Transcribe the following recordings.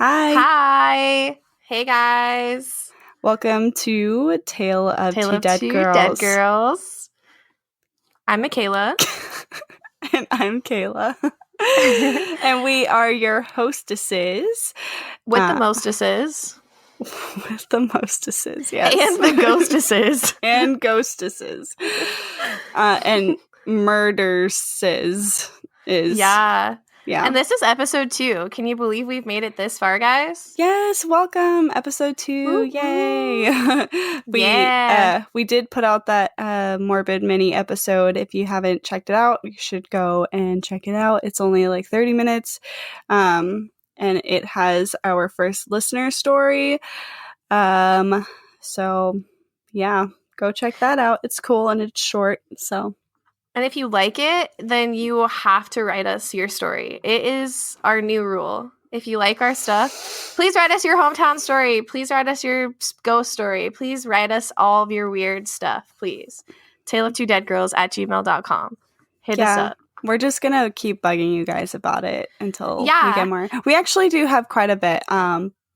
Hi. Hi. Hey, guys. Welcome to Tale of Two Dead Girls. Dead Girls. I'm Michaela. And I'm Kayla. And we are your hostesses. With the mostesses. With the mostesses, yes. And the ghostesses. And ghostesses. And murderses is... Yeah. Yeah. And this is episode 2. Can you believe we've made it this far, guys? Yes, welcome. Episode 2. Woo-hoo. Yay. We did put out that morbid mini episode. If you haven't checked it out, you should go and check it out. It's only like 30 minutes. And it has our first listener story. So yeah, go check that out. It's cool and it's short, so. And if you like it, then you have to write us your story. It is our new rule. If you like our stuff, please write us your hometown story. Please write us your ghost story. Please write us all of your weird stuff, please. taleoftwotdeadgirls@gmail.com. Hit us up. We're just going to keep bugging you guys about it until we get more. We actually do have quite a bit.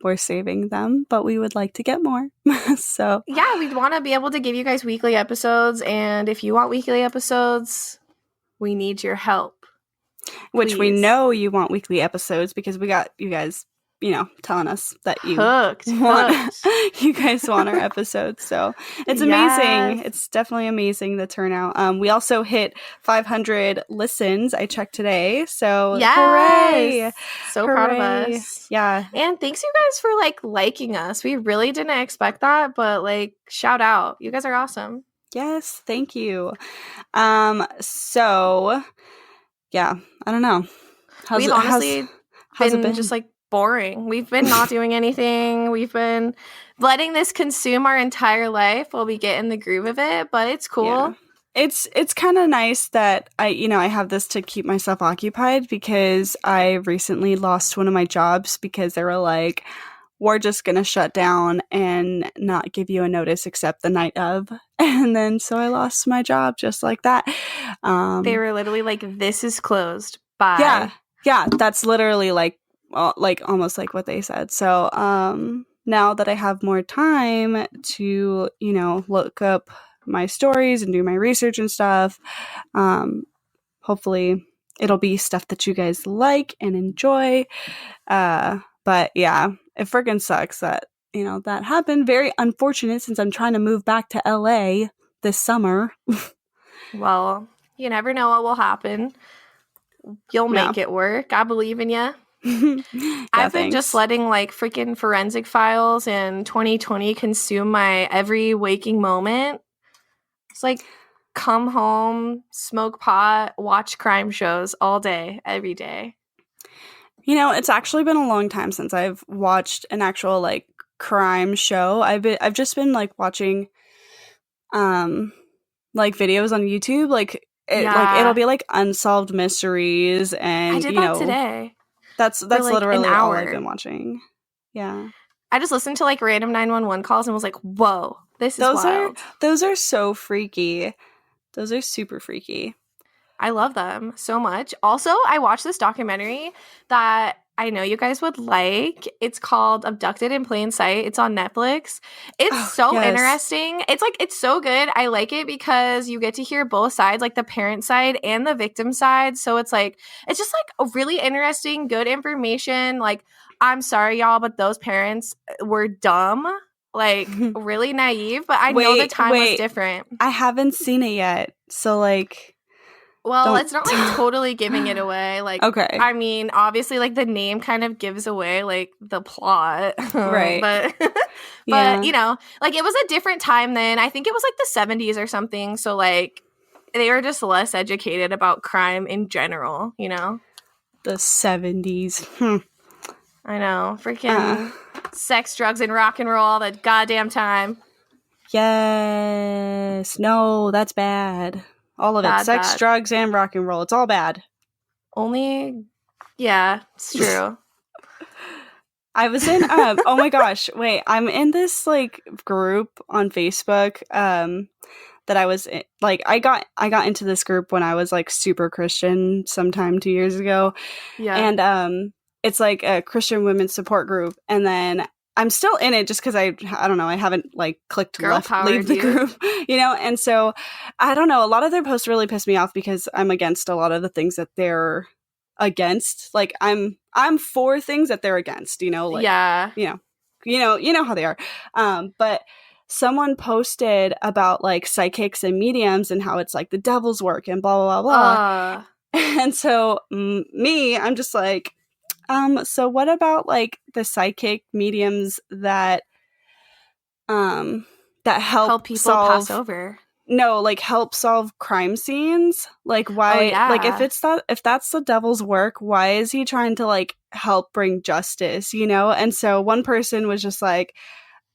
We're saving them, but we would like to get more. So yeah, we'd want to be able to give you guys weekly episodes, and if you want weekly episodes, we need your help. Which we know you want weekly episodes because we got you guys, telling us that you hooked. You guys want our episodes. So it's amazing. It's definitely amazing, the turnout. We also hit 500 listens. I checked today. So hooray! So proud of us. Yeah. And thanks you guys for liking us. We really didn't expect that, but shout out. You guys are awesome. Yes, thank you. So yeah, I don't know. We've honestly been just boring. We've been not doing anything. We've been letting this consume our entire life while we get in the groove of it, but it's cool. Yeah. It's kind of nice that I have this to keep myself occupied because I recently lost one of my jobs because they were like, we're just going to shut down and not give you a notice except the night of. And then so I lost my job just like that. They were literally like, this is closed. Bye. Yeah. That's literally almost like what they said. So now that I have more time to, look up my stories and do my research and stuff, hopefully it'll be stuff that you guys like and enjoy. But yeah, it freaking sucks that, that happened. Very unfortunate since I'm trying to move back to LA this summer. Well, you never know what will happen. You'll make it work. I believe in you. I've been just letting freaking forensic files and 2020 consume my every waking moment. It's come home, smoke pot, watch crime shows all day, every day. It's actually been a long time since I've watched an actual crime show. I've just been watching videos on YouTube. It'll be unsolved mysteries, and I did that today. That's literally all I've been watching. Yeah. I just listened to random 911 calls and was like, whoa, this is wild. Those are so freaky. Those are super freaky. I love them so much. Also, I watched this documentary that I know you guys would like. It's called Abducted in Plain Sight. It's on Netflix. It's interesting. It's so good. I like it because you get to hear both sides, the parent side and the victim side. So it's just a really interesting, good information. I'm sorry, y'all, but those parents were dumb. Really naive. But I know the time was different. I haven't seen it yet. So well, it's not totally giving it away. Okay. I mean, obviously, the name kind of gives away the plot, right? but it was a different time then. I think it was the 70s or something. So they were just less educated about crime in general. The 70s. I know, freaking sex, drugs, and rock and roll all the goddamn time. Yes. No, that's bad. All of it. Sex, drugs, and rock and roll. It's all bad. Yeah, it's true. I was in, oh my gosh, wait, I'm in this, group on Facebook, that I was, in, I got into this group when I was, super Christian sometime 2 years ago. Yeah. And, it's like a Christian women's support group, and then I'm still in it just because I don't know, I haven't like clicked Girl leave powered, the dude. group, and so I don't know. A lot of their posts really piss me off because I'm against a lot of the things that they're against. Like I'm for things that they're against, like Yeah. how they are. But someone posted about like psychics and mediums and how it's like the devil's work and blah blah blah blah. Uh, And so I'm just like, so what about like the psychic mediums that help help people pass solve over. no, like help solve crime scenes? Like Oh why, like yeah. if that's the devil's work, why is he trying to like help bring justice, And so one person was just like,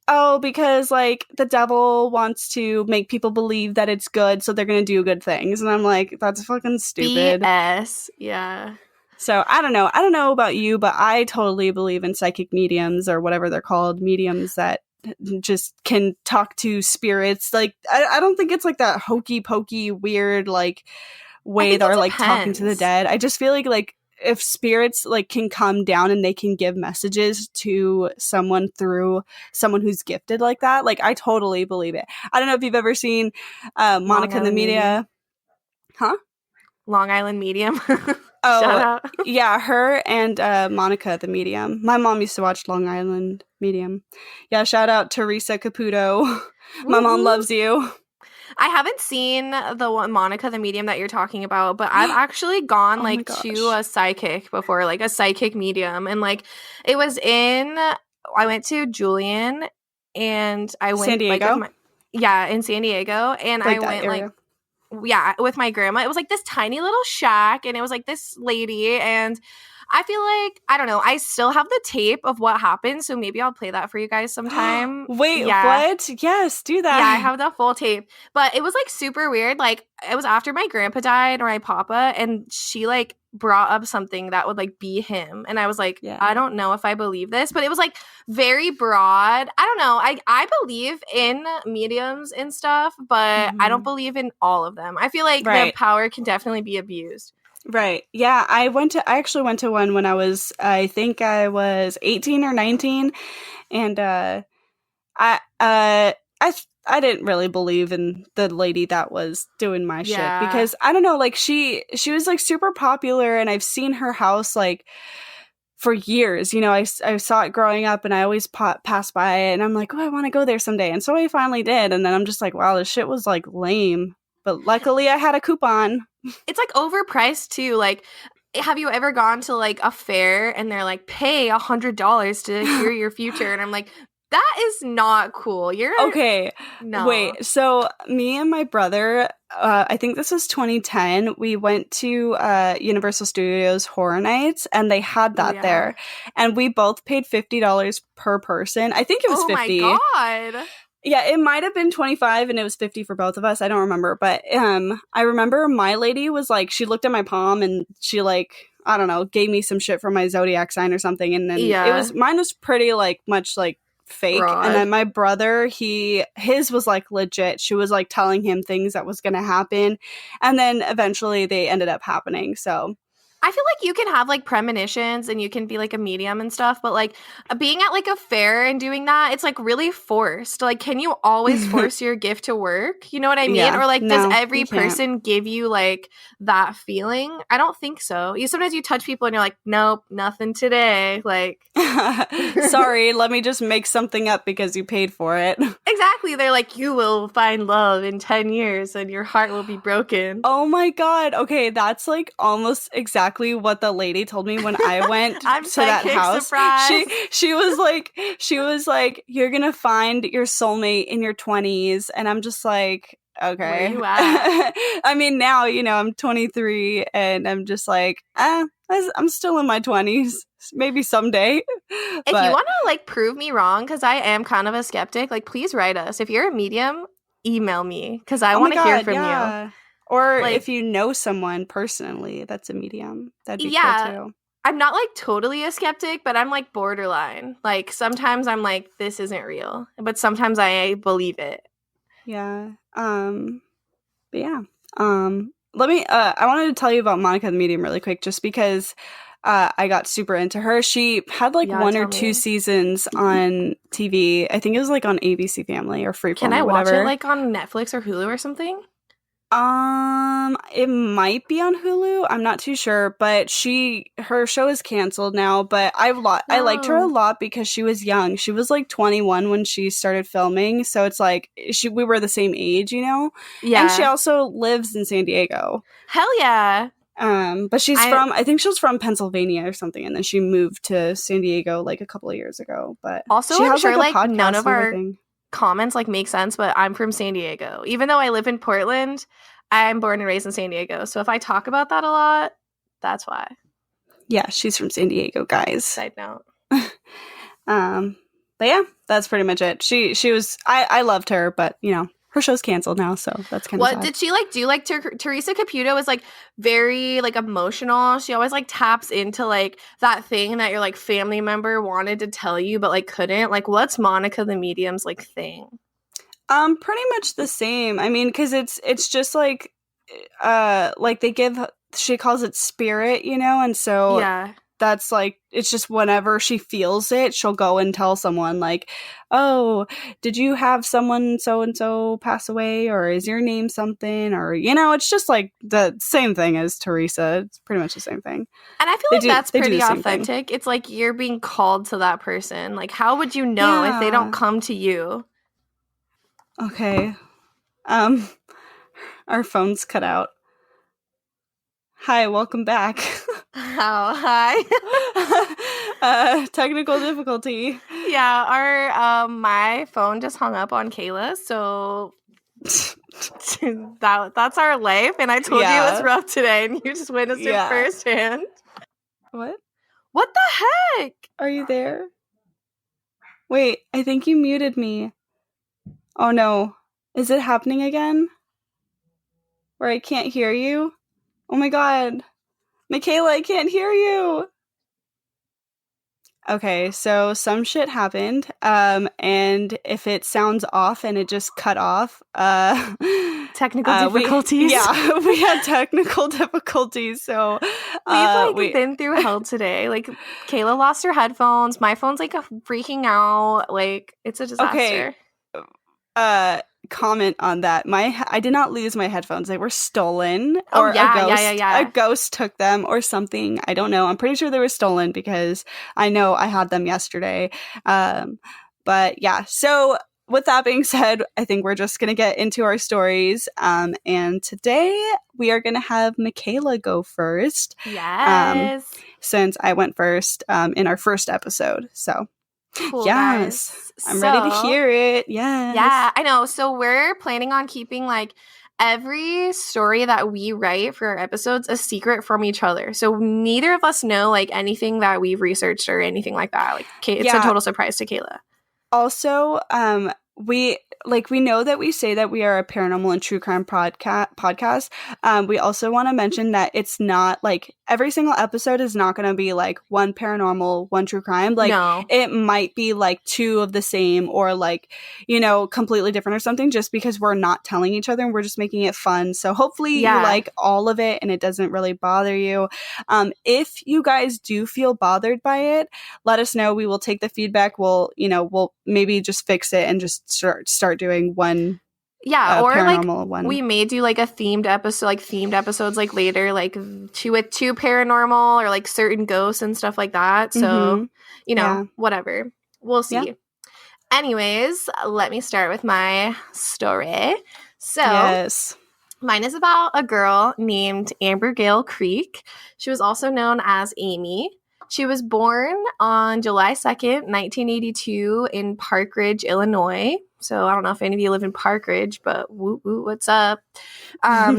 oh, because like the devil wants to make people believe that it's good, so they're gonna do good things. And I'm like, that's fucking stupid. BS. Yeah. So I don't know. I don't know about you, but I totally believe in psychic mediums or whatever they're called, mediums that just can talk to spirits. Like I don't think it's like that hokey pokey weird like I way think they're it like talking to the depends. dead. I just feel like if spirits like can come down and they can give messages to someone through someone who's gifted like that, like I totally believe it. I don't know if you've ever seen Long Monica and the Island Medium. Media. Huh? Long Island Medium. Shout Oh, out. yeah, her and Monica the Medium. My mom used to watch Long Island Medium. Yeah, shout out Teresa Caputo. My Woo mom woo. loves you. I haven't seen the one Monica the Medium that you're talking about, but I've actually gone Oh my like to gosh. a psychic before, like a psychic medium, and like it was in. I went to Julian, and I San went like with Diego? my yeah in San Diego, and I Like that went like area. yeah, with my grandma. It was like this tiny little shack, and it was like this lady, and I feel like I don't know. I still have the tape of what happened, so maybe I'll play that for you guys sometime. Wait, Yeah. what? Yes, do Yeah, I that. have the full tape. But it was like super weird. Like it was after my grandpa died or my papa, and she like brought up something that would like be him. And I was like, Yeah. I don't know if I believe this, but it was like very broad. I don't know. I believe in mediums and stuff, but I don't believe in all of them. I feel like the Right. power can definitely be abused. Right. Yeah, I actually went to one when I think I was 18 or 19, and I I didn't really believe in the lady that was doing my shit Yeah. because I don't know, like she was like super popular, and I've seen her house like for years. I saw it growing up, and I always pass by it, and I'm like, oh, I want to go there someday. And so I finally did, and then I'm just like, wow, this shit was like lame. But luckily, I had a coupon. It's like overpriced too. Like, have you ever gone to like a fair and they're like, pay $100 to hear your future? And I'm like, that is not cool. You're Okay, no. wait. So me and my brother, I think this was 2010. We went to Universal Studios Horror Nights, and they had Oh that yeah. there, and we both paid $50 per person. I think it was Oh my 50. god. Yeah, it might have been 25 and it was 50 for both of us. I don't remember, but I remember my lady was like, she looked at my palm and she like, I don't know, gave me some shit from my zodiac sign or something, and then Yeah. mine was pretty like much like fake, and Fraud. then my brother, his was like legit. She was like telling him things that was going to happen, and then eventually they ended up happening. So I feel like you can have like premonitions and you can be like a medium and stuff, but like being at like a fair and doing that, it's like really forced. Like, can you always force your gift to work? You know what I mean? yeah, Or like, does no, every you can't. person give you like that feeling? I don't think so. You sometimes you touch people and you're like, nope, nothing today. Like, Sorry, let me just make something up because you paid for it. exactly. They're like, you will find love in 10 years and your heart will be broken. Oh my god. Okay, that's like almost exactly what the lady told me when I went I'm to that psychic, house. surprise. She was like you're going to find your soulmate in your 20s, and I'm just like, Where okay. you at? I mean, now, I'm 23, and I'm just like, I'm still in my 20s. Maybe someday. If you But want to like prove me wrong, because I am kind of a skeptic, like please write us. If you're a medium, email me because I oh my want to hear god, from you. yeah. Or if Like, you know someone personally that's a medium, that'd be cool yeah, too. I'm not like totally a skeptic, but I'm like borderline. Like sometimes I'm like, this isn't real, but sometimes I believe it. Yeah. But yeah. Let me I wanted to tell you about Monica the Medium really quick just because I got super into her. She had like one or two seasons on TV. I think it was like on ABC Family or Freeform Can I or whatever. watch it like on Netflix or Hulu or something? It might be on Hulu. I'm not too sure, but her show is canceled now, but I liked her a lot because she was young. She was like 21 when she started filming, so it's like we were the same age, you know? Yeah. And she also lives in San Diego. Hell yeah. But I think she was from Pennsylvania or something, and then she moved to San Diego like a couple of years ago. But also, she I'm has sure like a podcast none of our everything. Comments like make sense, but I'm from San Diego. Even though I live in Portland, I'm born and raised in San Diego. So if I talk about that a lot, that's why. Yeah, she's from San Diego, guys. Side note. But yeah, that's pretty much it. She was I loved her, but you know, her show's canceled now, so that's kind of sad. What did she like do? Like Teresa Caputo is like very like emotional. She always like taps into like that thing that your like family member wanted to tell you but like couldn't. Like, what's Monica the Medium's like thing? Pretty much the same. I mean, because it's just like she calls it spirit, you know, and so yeah. That's like, it's just whenever she feels it, she'll go and tell someone like, oh, did you have someone so-and-so pass away? Or is your name something? Or, you know, it's just like the same thing as Teresa. It's pretty much the same thing. And I feel that's pretty authentic. It's like you're being called to that person. Like, how would you know if they don't come to you? Okay. Our phone's cut out. Hi, welcome back. Oh, hi. Technical difficulty. Yeah, our my phone just hung up on Kayla, so that's our life. And I told you it was rough today, and you just witnessed it firsthand. What? What the heck? Are you there? Wait, I think you muted me. Oh no. Is it happening again? Where I can't hear you? Oh my god. Michaela, I can't hear you! Okay, so some shit happened, and if it sounds off and it just cut off, technical difficulties. We had technical difficulties, so we've been through hell today. Like, Kayla lost her headphones, my phone's like freaking out, like, it's a disaster. Okay, comment on that. I did not lose my headphones. They were stolen, or a ghost took them or something. I don't know. I'm pretty sure they were stolen because I know I had them yesterday. But yeah, so with that being said, I think we're just going to get into our stories. And today we are going to have Michaela go first. Yes. Since I went first in our first episode. So cool, yes. I'm ready to hear it. Yes. Yeah, I know. So we're planning on keeping like every story that we write for our episodes a secret from each other. So neither of us know like anything that we've researched or anything like that. Like it's a total surprise to Kayla. Also, we know that we say that we are a paranormal and true crime podcast. We also want to mention that it's not like every single episode is not going to be like one paranormal, one true crime. Like it might be like two of the same or like, you know, completely different or something just because we're not telling each other and we're just making it fun. So hopefully you like all of it and it doesn't really bother you. If you guys do feel bothered by it, let us know. We will take the feedback. We'll maybe just fix it and just start doing one or like one. We may do like a themed episodes like later, like with two paranormal or like certain ghosts and stuff like that. So whatever, we'll see. Anyways, let me start with my story. So mine is about a girl named Amber Gail Creek. She was also known as Amy. She was born on July 2nd, 1982 in Park Ridge, Illinois. So I don't know if any of you live in Park Ridge, but woo, what's up? At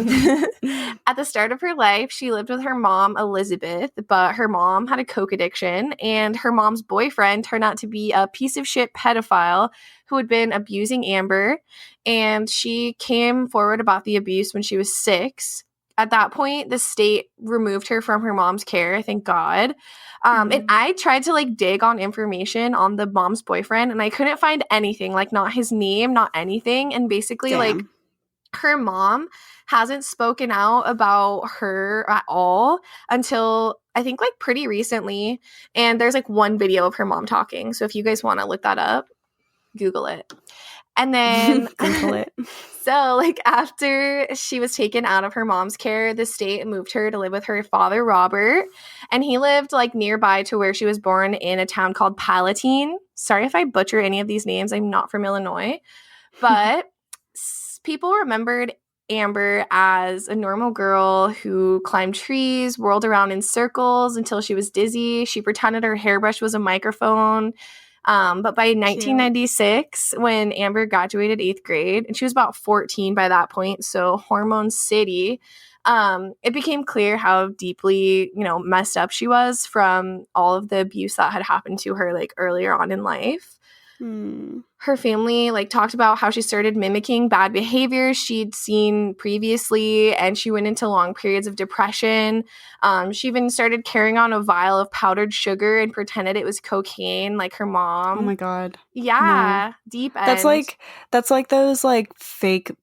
the start of her life, she lived with her mom, Elizabeth, but her mom had a coke addiction, and her mom's boyfriend turned out to be a piece of shit pedophile who had been abusing Amber, and she came forward about the abuse when she was 6. At that point, the state removed her from her mom's care, thank God. And I tried to like dig on information on the mom's boyfriend and I couldn't find anything, like not his name, not anything. And basically like her mom hasn't spoken out about her at all until I think like pretty recently. And there's like one video of her mom talking. So if you guys want to look that up, Google it. And then Google it. So like after she was taken out of her mom's care, the state moved her to live with her father, Robert. And he lived like nearby to where she was born in a town called Palatine. Sorry if I butcher any of these names. I'm not from Illinois. But people remembered Amber as a normal girl who climbed trees, whirled around in circles until she was dizzy. She pretended her hairbrush was a microphone. But by 1996, when Amber graduated 8th grade, and she was about 14 by that point, so Hormone City, it became clear how deeply, messed up she was from all of the abuse that had happened to her, like, earlier on in life. Her family talked about how she started mimicking bad behaviors she'd seen previously, and she went into long periods of depression. She even started carrying on a vial of powdered sugar and pretended it was cocaine, like her mom. Oh my god. Yeah, no. Deep end. That's like those fake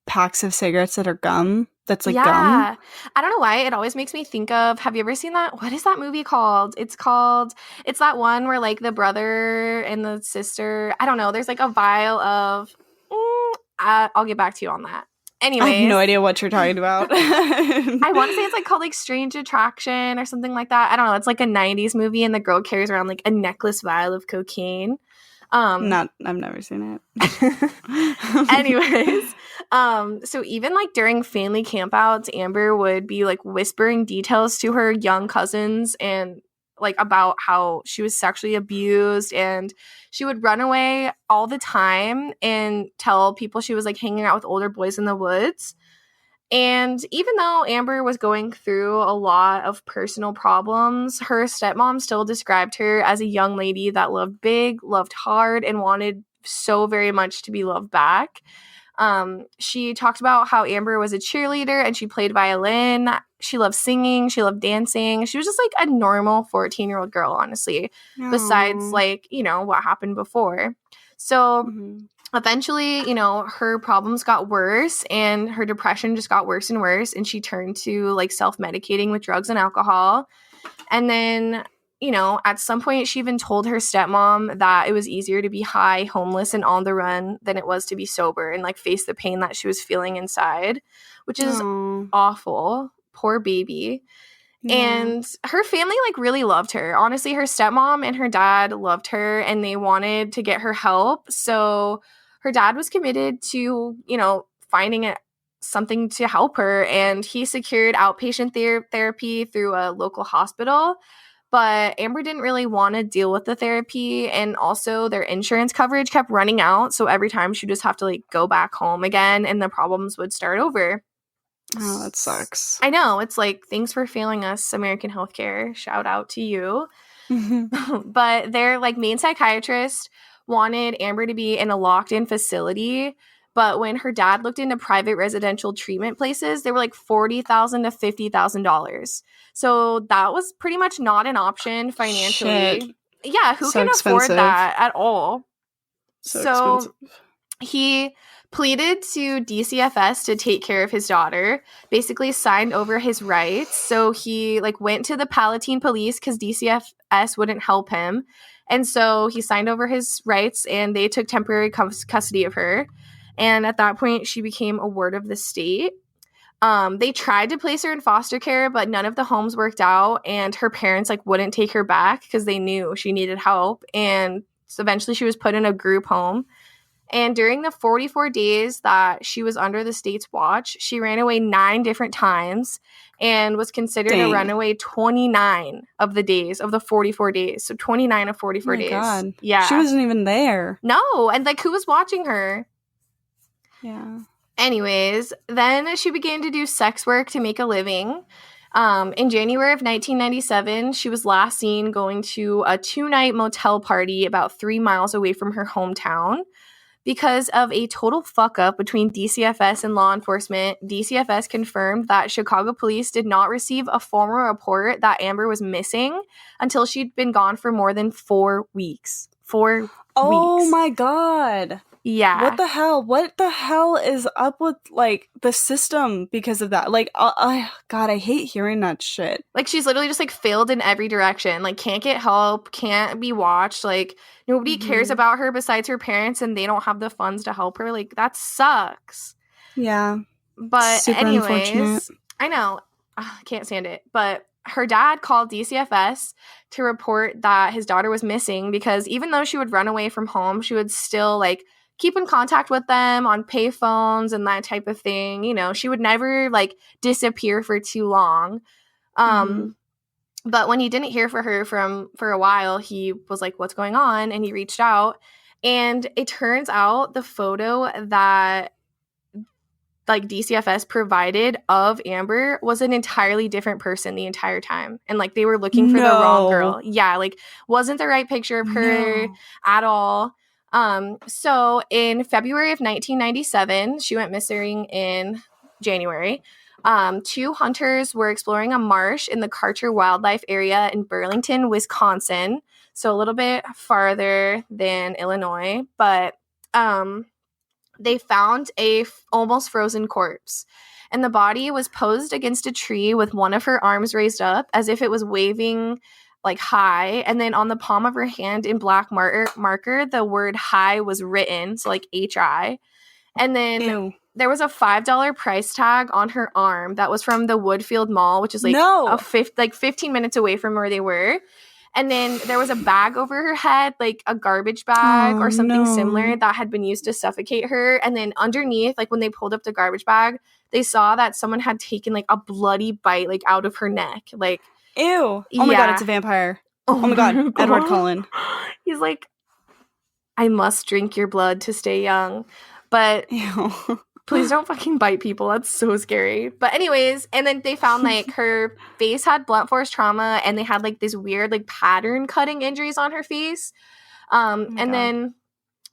packs of cigarettes that are gum. That's gum. I don't know why. It always makes me think of, have you ever seen that? What is that movie called? It's that one where the brother and the sister, I don't know. There's a vial of, I'll get back to you on that. Anyways. I have no idea what you're talking about. I want to say it's called Strange Attraction or something like that. I don't know. It's a 90s movie and the girl carries around a necklace vial of cocaine. I've never seen it. Anyways, so even during family campouts, Amber would be whispering details to her young cousins and about how she was sexually abused, and she would run away all the time and tell people she was hanging out with older boys in the woods. And even though Amber was going through a lot of personal problems, her stepmom still described her as a young lady that loved big, loved hard, and wanted so very much to be loved back. She talked about how Amber was a cheerleader and she played violin. She loved singing. She loved dancing. She was just a normal 14-year-old girl, honestly, besides what happened before. So eventually, her problems got worse and her depression just got worse and worse. And she turned to self-medicating with drugs and alcohol. And then, at some point she even told her stepmom that it was easier to be high, homeless, and on the run than it was to be sober and face the pain that she was feeling inside, which is awful. Poor baby. Yeah. And her family really loved her. Honestly, her stepmom and her dad loved her and they wanted to get her help. So her dad was committed to, finding something to help her, and he secured outpatient therapy through a local hospital. But Amber didn't really want to deal with the therapy, and also their insurance coverage kept running out. So every time she'd just have to go back home again and the problems would start over. Oh, that sucks. I know. It's thanks for failing us, American healthcare. Shout out to you. But their main psychiatrist wanted Amber to be in a locked-in facility. But when her dad looked into private residential treatment places, they were $40,000 to $50,000. So that was pretty much not an option financially. Shit. Yeah, who can afford that at all? So expensive. He pleaded to DCFS to take care of his daughter, basically signed over his rights. So he went to the Palatine police because DCFS wouldn't help him. And so he signed over his rights and they took temporary custody of her. And at that point, she became a ward of the state. They tried to place her in foster care, but none of the homes worked out. And her parents wouldn't take her back because they knew she needed help. And so eventually she was put in a group home. And during the 44 days that she was under the state's watch, she ran away 9 different times and was considered a runaway 29 of the days of the 44 days. So 29 of 44 days. God. Yeah. She wasn't even there. No. And who was watching her? Yeah. Anyways, then she began to do sex work to make a living. In January of 1997, she was last seen going to a 2-night motel party about 3 miles away from her hometown. Because of a total fuck-up between DCFS and law enforcement, DCFS confirmed that Chicago police did not receive a formal report that Amber was missing until she'd been gone for more than 4 weeks. 4 weeks. Oh my god. Yeah. What the hell is up with, like, the system because of that? Like, God, I hate hearing that shit. Like, she's literally just, like, failed in every direction. Like, can't get help, can't be watched. Like, nobody cares about her besides her parents, and they don't have the funds to help her. Like, that sucks. Yeah. But Super unfortunate. anyways, I know. I can't stand it. But her dad called DCFS to report that his daughter was missing because even though she would run away from home, she would still, like, keep in contact with them on payphones and that type of thing. You know, she would never, like, disappear for too long. But when he didn't hear from her for a while, he was like, what's going on? And he reached out. And it turns out the photo that, like, DCFS provided of Amber was an entirely different person the entire time. And, like, they were looking for the wrong girl. Yeah, like, wasn't the right picture of her at all. So in February of 1997, she went missing in January. 2 hunters were exploring a marsh in the Karcher Wildlife Area in Burlington, Wisconsin. So a little bit farther than Illinois. But they found a almost frozen corpse. And the body was posed against a tree with one of her arms raised up as if it was waving, like, high. And then on the palm of her hand in black marker, the word high was written. So, like, HI. And then there was a $5 price tag on her arm that was from the Woodfield Mall, which is, like, 15 minutes away from where they were. And then there was a bag over her head, like a garbage bag or something similar that had been used to suffocate her. And then underneath, like, when they pulled up the garbage bag, they saw that someone had taken, like, a bloody bite, like, out of her neck. Like, ew. Oh my God, it's a vampire. Oh my God, Edward Cullen. He's like, I must drink your blood to stay young. But please don't fucking bite people. That's so scary. But anyways, and then they found, like, her face had blunt force trauma, and they had, like, this weird, like, pattern cutting injuries on her face. And God. Then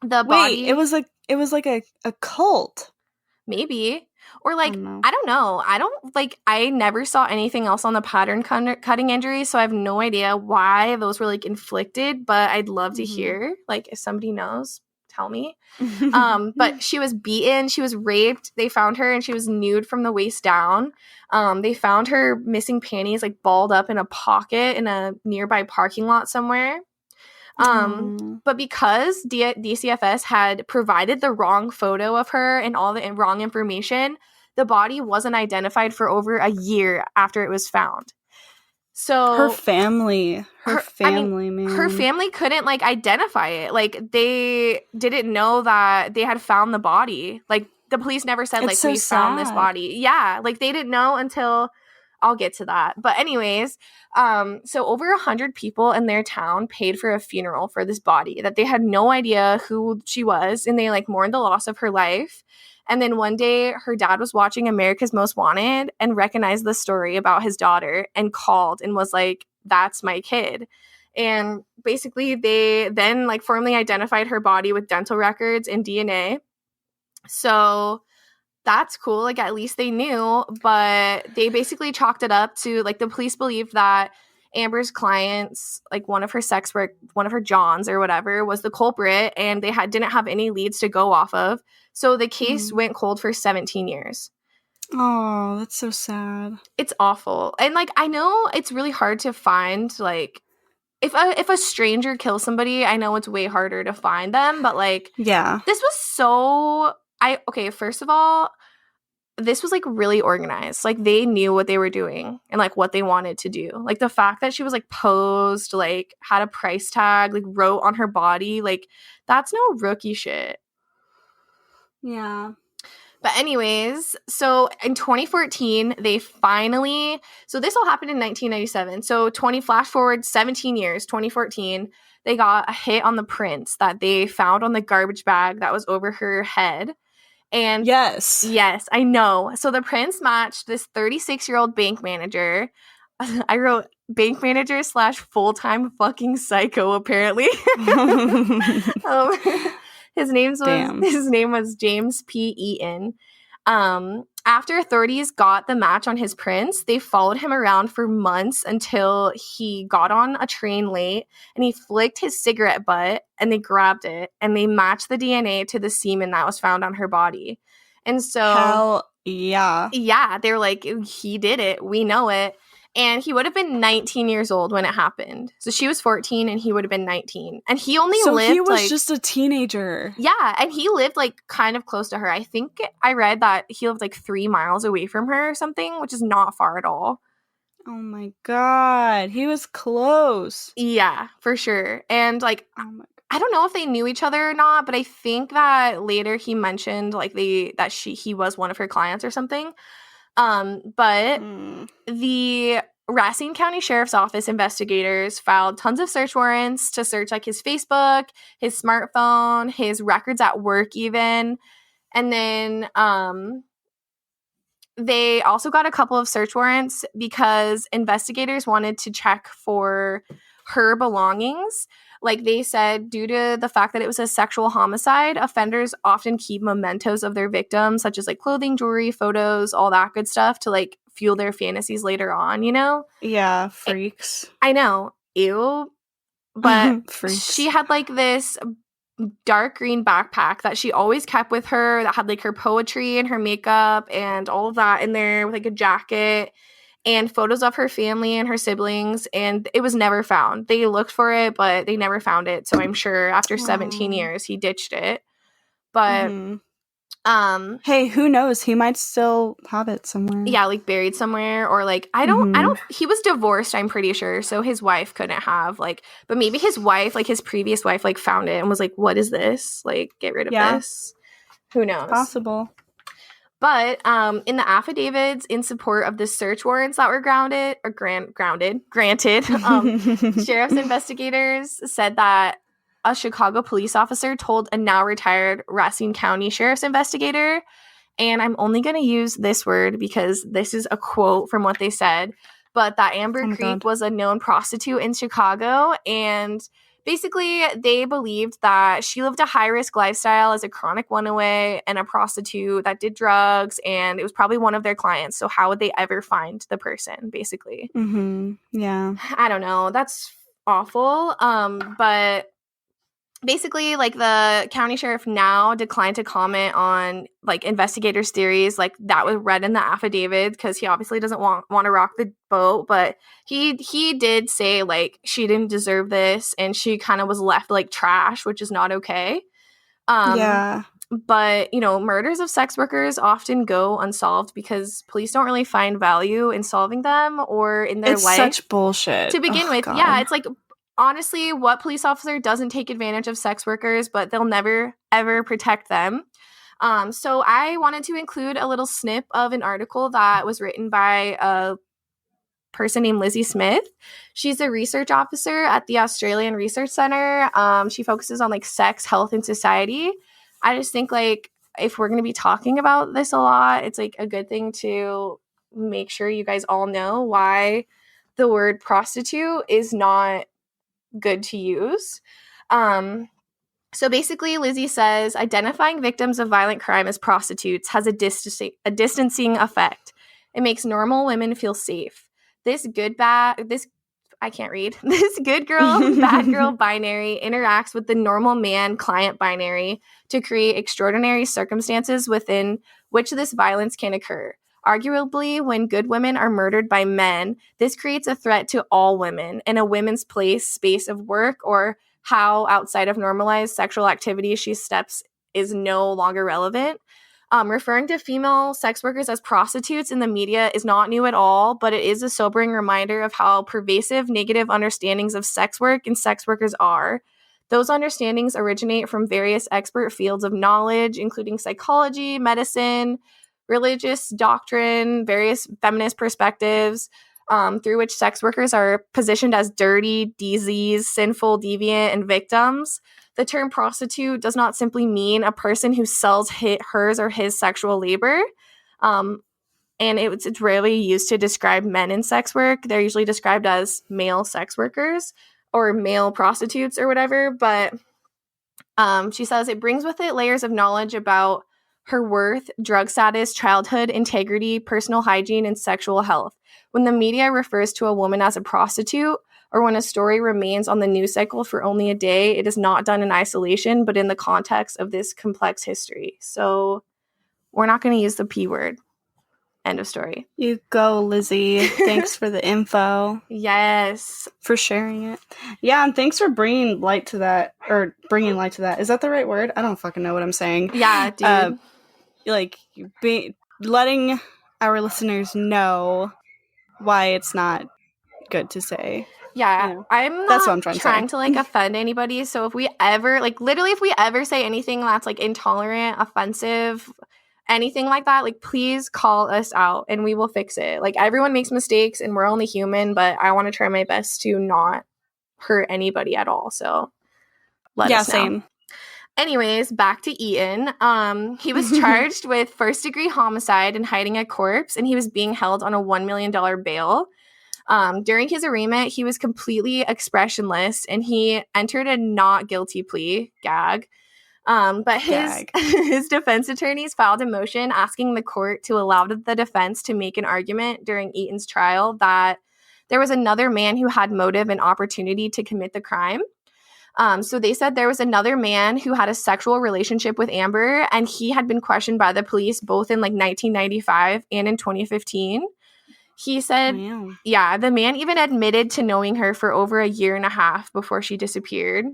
the body. It was like a cult. Maybe. Or, like, I don't know. I never saw anything else on the pattern cutting injuries, so I have no idea why those were, like, inflicted, but I'd love to hear, like, if somebody knows, tell me. But she was beaten, she was raped, they found her, and she was nude from the waist down. They found her missing panties, like, balled up in a pocket in a nearby parking lot somewhere. But because DCFS had provided the wrong photo of her and all the wrong information, the body wasn't identified for over a year after it was found. So her family, man. Her family couldn't, like, identify it. Like, they didn't know that they had found the body. Like, the police never said, like, we found this body. Yeah, like, they didn't know until I'll get to that. But anyways, so over 100 people in their town paid for a funeral for this body that they had no idea who she was, and they, like, mourned the loss of her life. And then one day, her dad was watching America's Most Wanted and recognized the story about his daughter and called and was like, that's my kid. And basically, they then, like, formally identified her body with dental records and DNA. So that's cool. Like, at least they knew. But they basically chalked it up to, like, the police believed that Amber's clients, like, one of her sex work, one of her Johns or whatever, was the culprit, and they didn't have any leads to go off of. So the case went cold for 17 years. Oh, that's so sad. It's awful. And, like, I know it's really hard to find, like, if a stranger kills somebody, I know it's way harder to find them, but, like, yeah, this was so first of all, this was, like, really organized. Like, they knew what they were doing and, like, what they wanted to do. Like, the fact that she was, like, posed, like, had a price tag, like, wrote on her body, like, that's no rookie shit. Yeah. But anyways, so in 2014, they finally, so this all happened in 1997. So flash forward 17 years, 2014, they got a hit on the prints that they found on the garbage bag that was over her head. And yes, I know. So the prints matched this 36-year-old bank manager. I wrote bank manager / full-time fucking psycho, apparently. His name was James P. Eaton. after authorities got the match on his prints, they followed him around for months until he got on a train late and he flicked his cigarette butt and they grabbed it and they matched the DNA to the semen that was found on her body. And so, hell yeah. Yeah, they were like, he did it. We know it. And he would have been 19 years old when it happened. So she was 14 and he would have been 19. And he only lived he was just a teenager. Yeah, and he lived like kind of close to her. I think I read that he lived like 3 miles away from her or something, which is not far at all. Oh my god, he was close. Yeah, for sure. And like, I don't know if they knew each other or not, but I think that later he mentioned like he was one of her clients or something. But the Racine County Sheriff's Office investigators filed tons of search warrants to search like his Facebook, his smartphone, his records at work even. And then they also got a couple of search warrants because investigators wanted to check for her belongings. Like they said, due to the fact that it was a sexual homicide, offenders often keep mementos of their victims, such as like clothing, jewelry, photos, all that good stuff to like fuel their fantasies later on, you know? Yeah, freaks. I know. Ew. But she had like this dark green backpack that she always kept with her that had like her poetry and her makeup and all of that in there with like a jacket and photos of her family and her siblings, and it was never found. They looked for it, but they never found it. So I'm sure after 17 years he ditched it. But hey, who knows? He might still have it somewhere. Yeah, like buried somewhere, or like I don't he was divorced, I'm pretty sure, so his wife couldn't have like, but maybe his wife, like his previous wife, like found it and was like, what is this? Like, get rid of this. Who knows? Possible. But in the affidavits in support of the search warrants that were granted, sheriff's investigators said that a Chicago police officer told a now retired Racine County sheriff's investigator, and I'm only going to use this word because this is a quote from what they said, but that Amber Creek was a known prostitute in Chicago, and basically, they believed that she lived a high-risk lifestyle as a chronic runaway and a prostitute that did drugs, and it was probably one of their clients. So how would they ever find the person, basically? Yeah. I don't know. That's awful. But basically, like, the county sheriff now declined to comment on, like, investigators' theories. Like, that was read in the affidavit because he obviously doesn't want to rock the boat. But he did say, like, she didn't deserve this and she kind of was left, like, trash, which is not okay. Yeah. But, you know, murders of sex workers often go unsolved because police don't really find value in solving them or in their life. It's such bullshit. To begin with, God. Yeah, it's like, honestly, what police officer doesn't take advantage of sex workers, but they'll never, ever protect them? So I wanted to include a little snip of an article that was written by a person named Lizzie Smith. She's a research officer at the Australian Research Center. She focuses on, like, sex, health, and society. I just think, like, if we're going to be talking about this a lot, it's, like, a good thing to make sure you guys all know why the word prostitute is not good to use. So basically, Lizzie says identifying victims of violent crime as prostitutes has a distancing effect. It makes normal women feel safe. This good girl, bad girl binary interacts with the normal man client binary to create extraordinary circumstances within which this violence can occur. Arguably, when good women are murdered by men, this creates a threat to all women in a women's space of work, or how outside of normalized sexual activity she steps is no longer relevant. Referring to female sex workers as prostitutes in the media is not new at all, but it is a sobering reminder of how pervasive negative understandings of sex work and sex workers are. Those understandings originate from various expert fields of knowledge, including psychology, medicine, religious doctrine, various feminist perspectives, through which sex workers are positioned as dirty, diseased, sinful, deviant, and victims. The term prostitute does not simply mean a person who sells hers or his sexual labor. And it's rarely used to describe men in sex work. They're usually described as male sex workers or male prostitutes or whatever. But she says it brings with it layers of knowledge about her worth, drug status, childhood, integrity, personal hygiene, and sexual health. When the media refers to a woman as a prostitute, or when a story remains on the news cycle for only a day, it is not done in isolation, but in the context of this complex history. So we're not going to use the P word. End of story. You go, Lizzie. Thanks for the info. Yes. For sharing it. Yeah, and thanks for bringing light to that. Or bringing light to that. Is that the right word? I don't fucking know what I'm saying. Yeah, dude. Letting our listeners know why it's not good to say. Yeah, You know, I'm that's what not I'm trying to say. offend anybody. So if we ever, literally, if we ever say anything that's, intolerant, offensive, anything like that, please call us out and we will fix it. Everyone makes mistakes and we're only human, but I want to try my best to not hurt anybody at all. So let us know. Same. Anyways, back to Eaton. He was charged with first-degree homicide and hiding a corpse, and he was being held on a $1 million bail. During his arraignment, he was completely expressionless, and he entered a not guilty plea. Gag. But his defense attorneys filed a motion asking the court to allow the defense to make an argument during Eaton's trial that there was another man who had motive and opportunity to commit the crime. So they said there was another man who had a sexual relationship with Amber, and he had been questioned by the police both in 1995 and in 2015. He said, yeah, the man even admitted to knowing her for over a year and a half before she disappeared,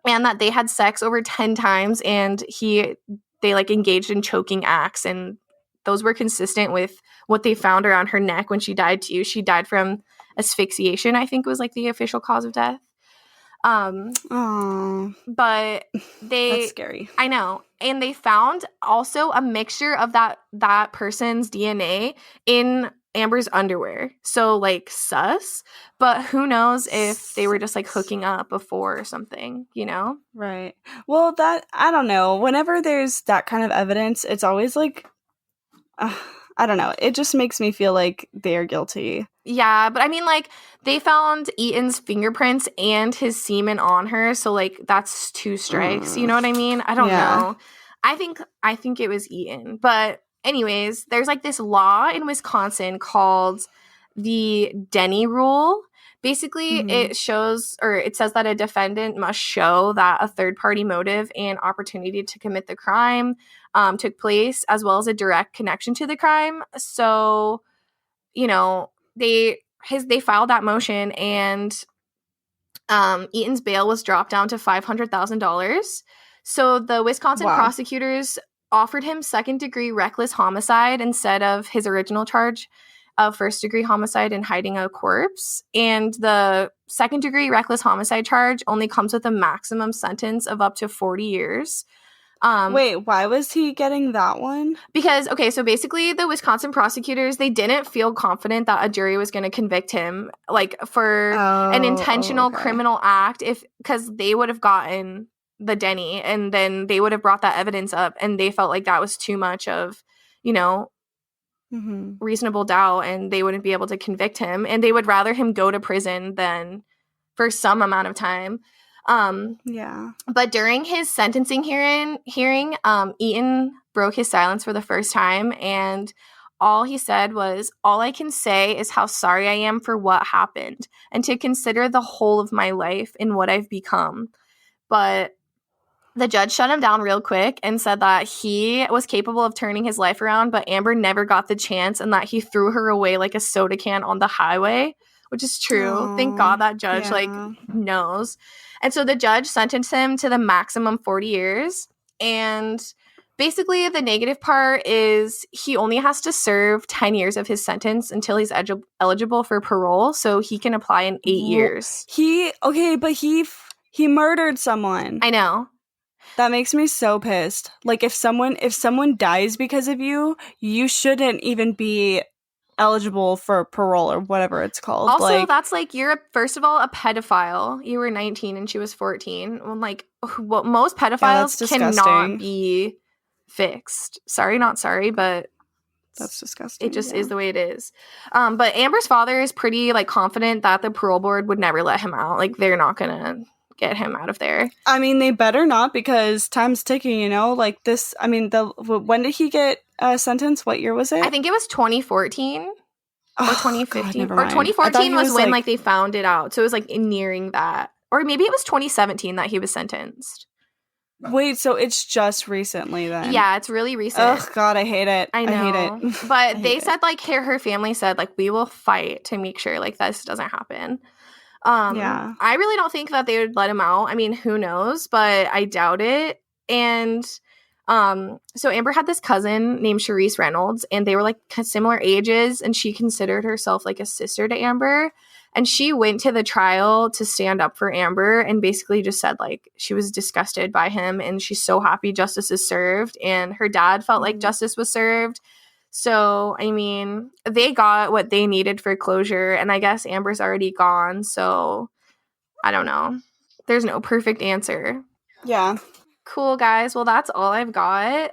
and that they had sex over 10 times, and they engaged in choking acts, and those were consistent with what they found around her neck when she died too. She died from asphyxiation, I think was the official cause of death. But that's scary. I know. And they found also a mixture of that person's DNA in Amber's underwear. So sus, but who knows if they were just hooking up before or something, Right. Well, I don't know. Whenever there's that kind of evidence, it's always I don't know. It just makes me feel like they're guilty. Yeah, but I mean, they found Eaton's fingerprints and his semen on her, so that's 2 strikes. You know what I mean? I don't know. I think it was Eaton. But anyways, there's this law in Wisconsin called the Denny Rule. Basically, it says that a defendant must show that a third-party motive and opportunity to commit the crime took place, as well as a direct connection to the crime. So, they filed that motion, and Eaton's bail was dropped down to $500,000. So the Wisconsin prosecutors offered him second-degree reckless homicide instead of his original charge of first-degree homicide and hiding a corpse. And the second-degree reckless homicide charge only comes with a maximum sentence of up to 40 years. Wait, why was he getting that one? Because, okay, so basically the Wisconsin prosecutors, they didn't feel confident that a jury was going to convict him, for an intentional criminal act, because they would have gotten the Denny, and then they would have brought that evidence up, and they felt like that was too much of, reasonable doubt, and they wouldn't be able to convict him, and they would rather him go to prison than for some amount of time. But during his sentencing hearing, Eaton broke his silence for the first time, and all he said was, "All I can say is how sorry I am for what happened, and to consider the whole of my life and what I've become." But the judge shut him down real quick and said that he was capable of turning his life around, but Amber never got the chance, and that he threw her away like a soda can on the highway, which is true. Thank God that judge knows. And so the judge sentenced him to the maximum 40 years. And basically the negative part is he only has to serve 10 years of his sentence until he's eligible for parole. So he can apply in 8 years. But he murdered someone. I know. That makes me so pissed. If someone dies because of you, you shouldn't even be eligible for parole or whatever it's called. Also, that's you're first of all a pedophile. You were 19 and she was 14. Well, most pedophiles cannot be fixed. Sorry, not sorry, but that's disgusting. It just is the way it is. But Amber's father is pretty confident that the parole board would never let him out. They're not gonna get him out of there. I mean, they better not, because time's ticking, you know? Like this, I mean, when did he get sentenced? What year was it? I think it was 2014 or 2015. God, never or mind. 2014 was when like they found it out. So it was like nearing that. Or maybe it was 2017 that he was sentenced. Wait, so it's just recently then? Yeah, it's really recent. Oh, God, I hate it. I know. I hate it. But they said, like, her family said, like, we will fight to make sure, like, this doesn't happen. Yeah. I really don't think that they would let him out. I mean, who knows? But I doubt it. And so Amber had this cousin named Sharice Reynolds, and they were, like, similar ages, and she considered herself, like, a sister to Amber. And she went to the trial to stand up for Amber and basically just said, like, she was disgusted by him and she's so happy justice is served. And her dad felt like justice was served. So, I mean, they got what they needed for closure. And I guess Amber's already gone. So, I don't know. There's no perfect answer. Yeah. Cool, guys. Well, that's all I've got.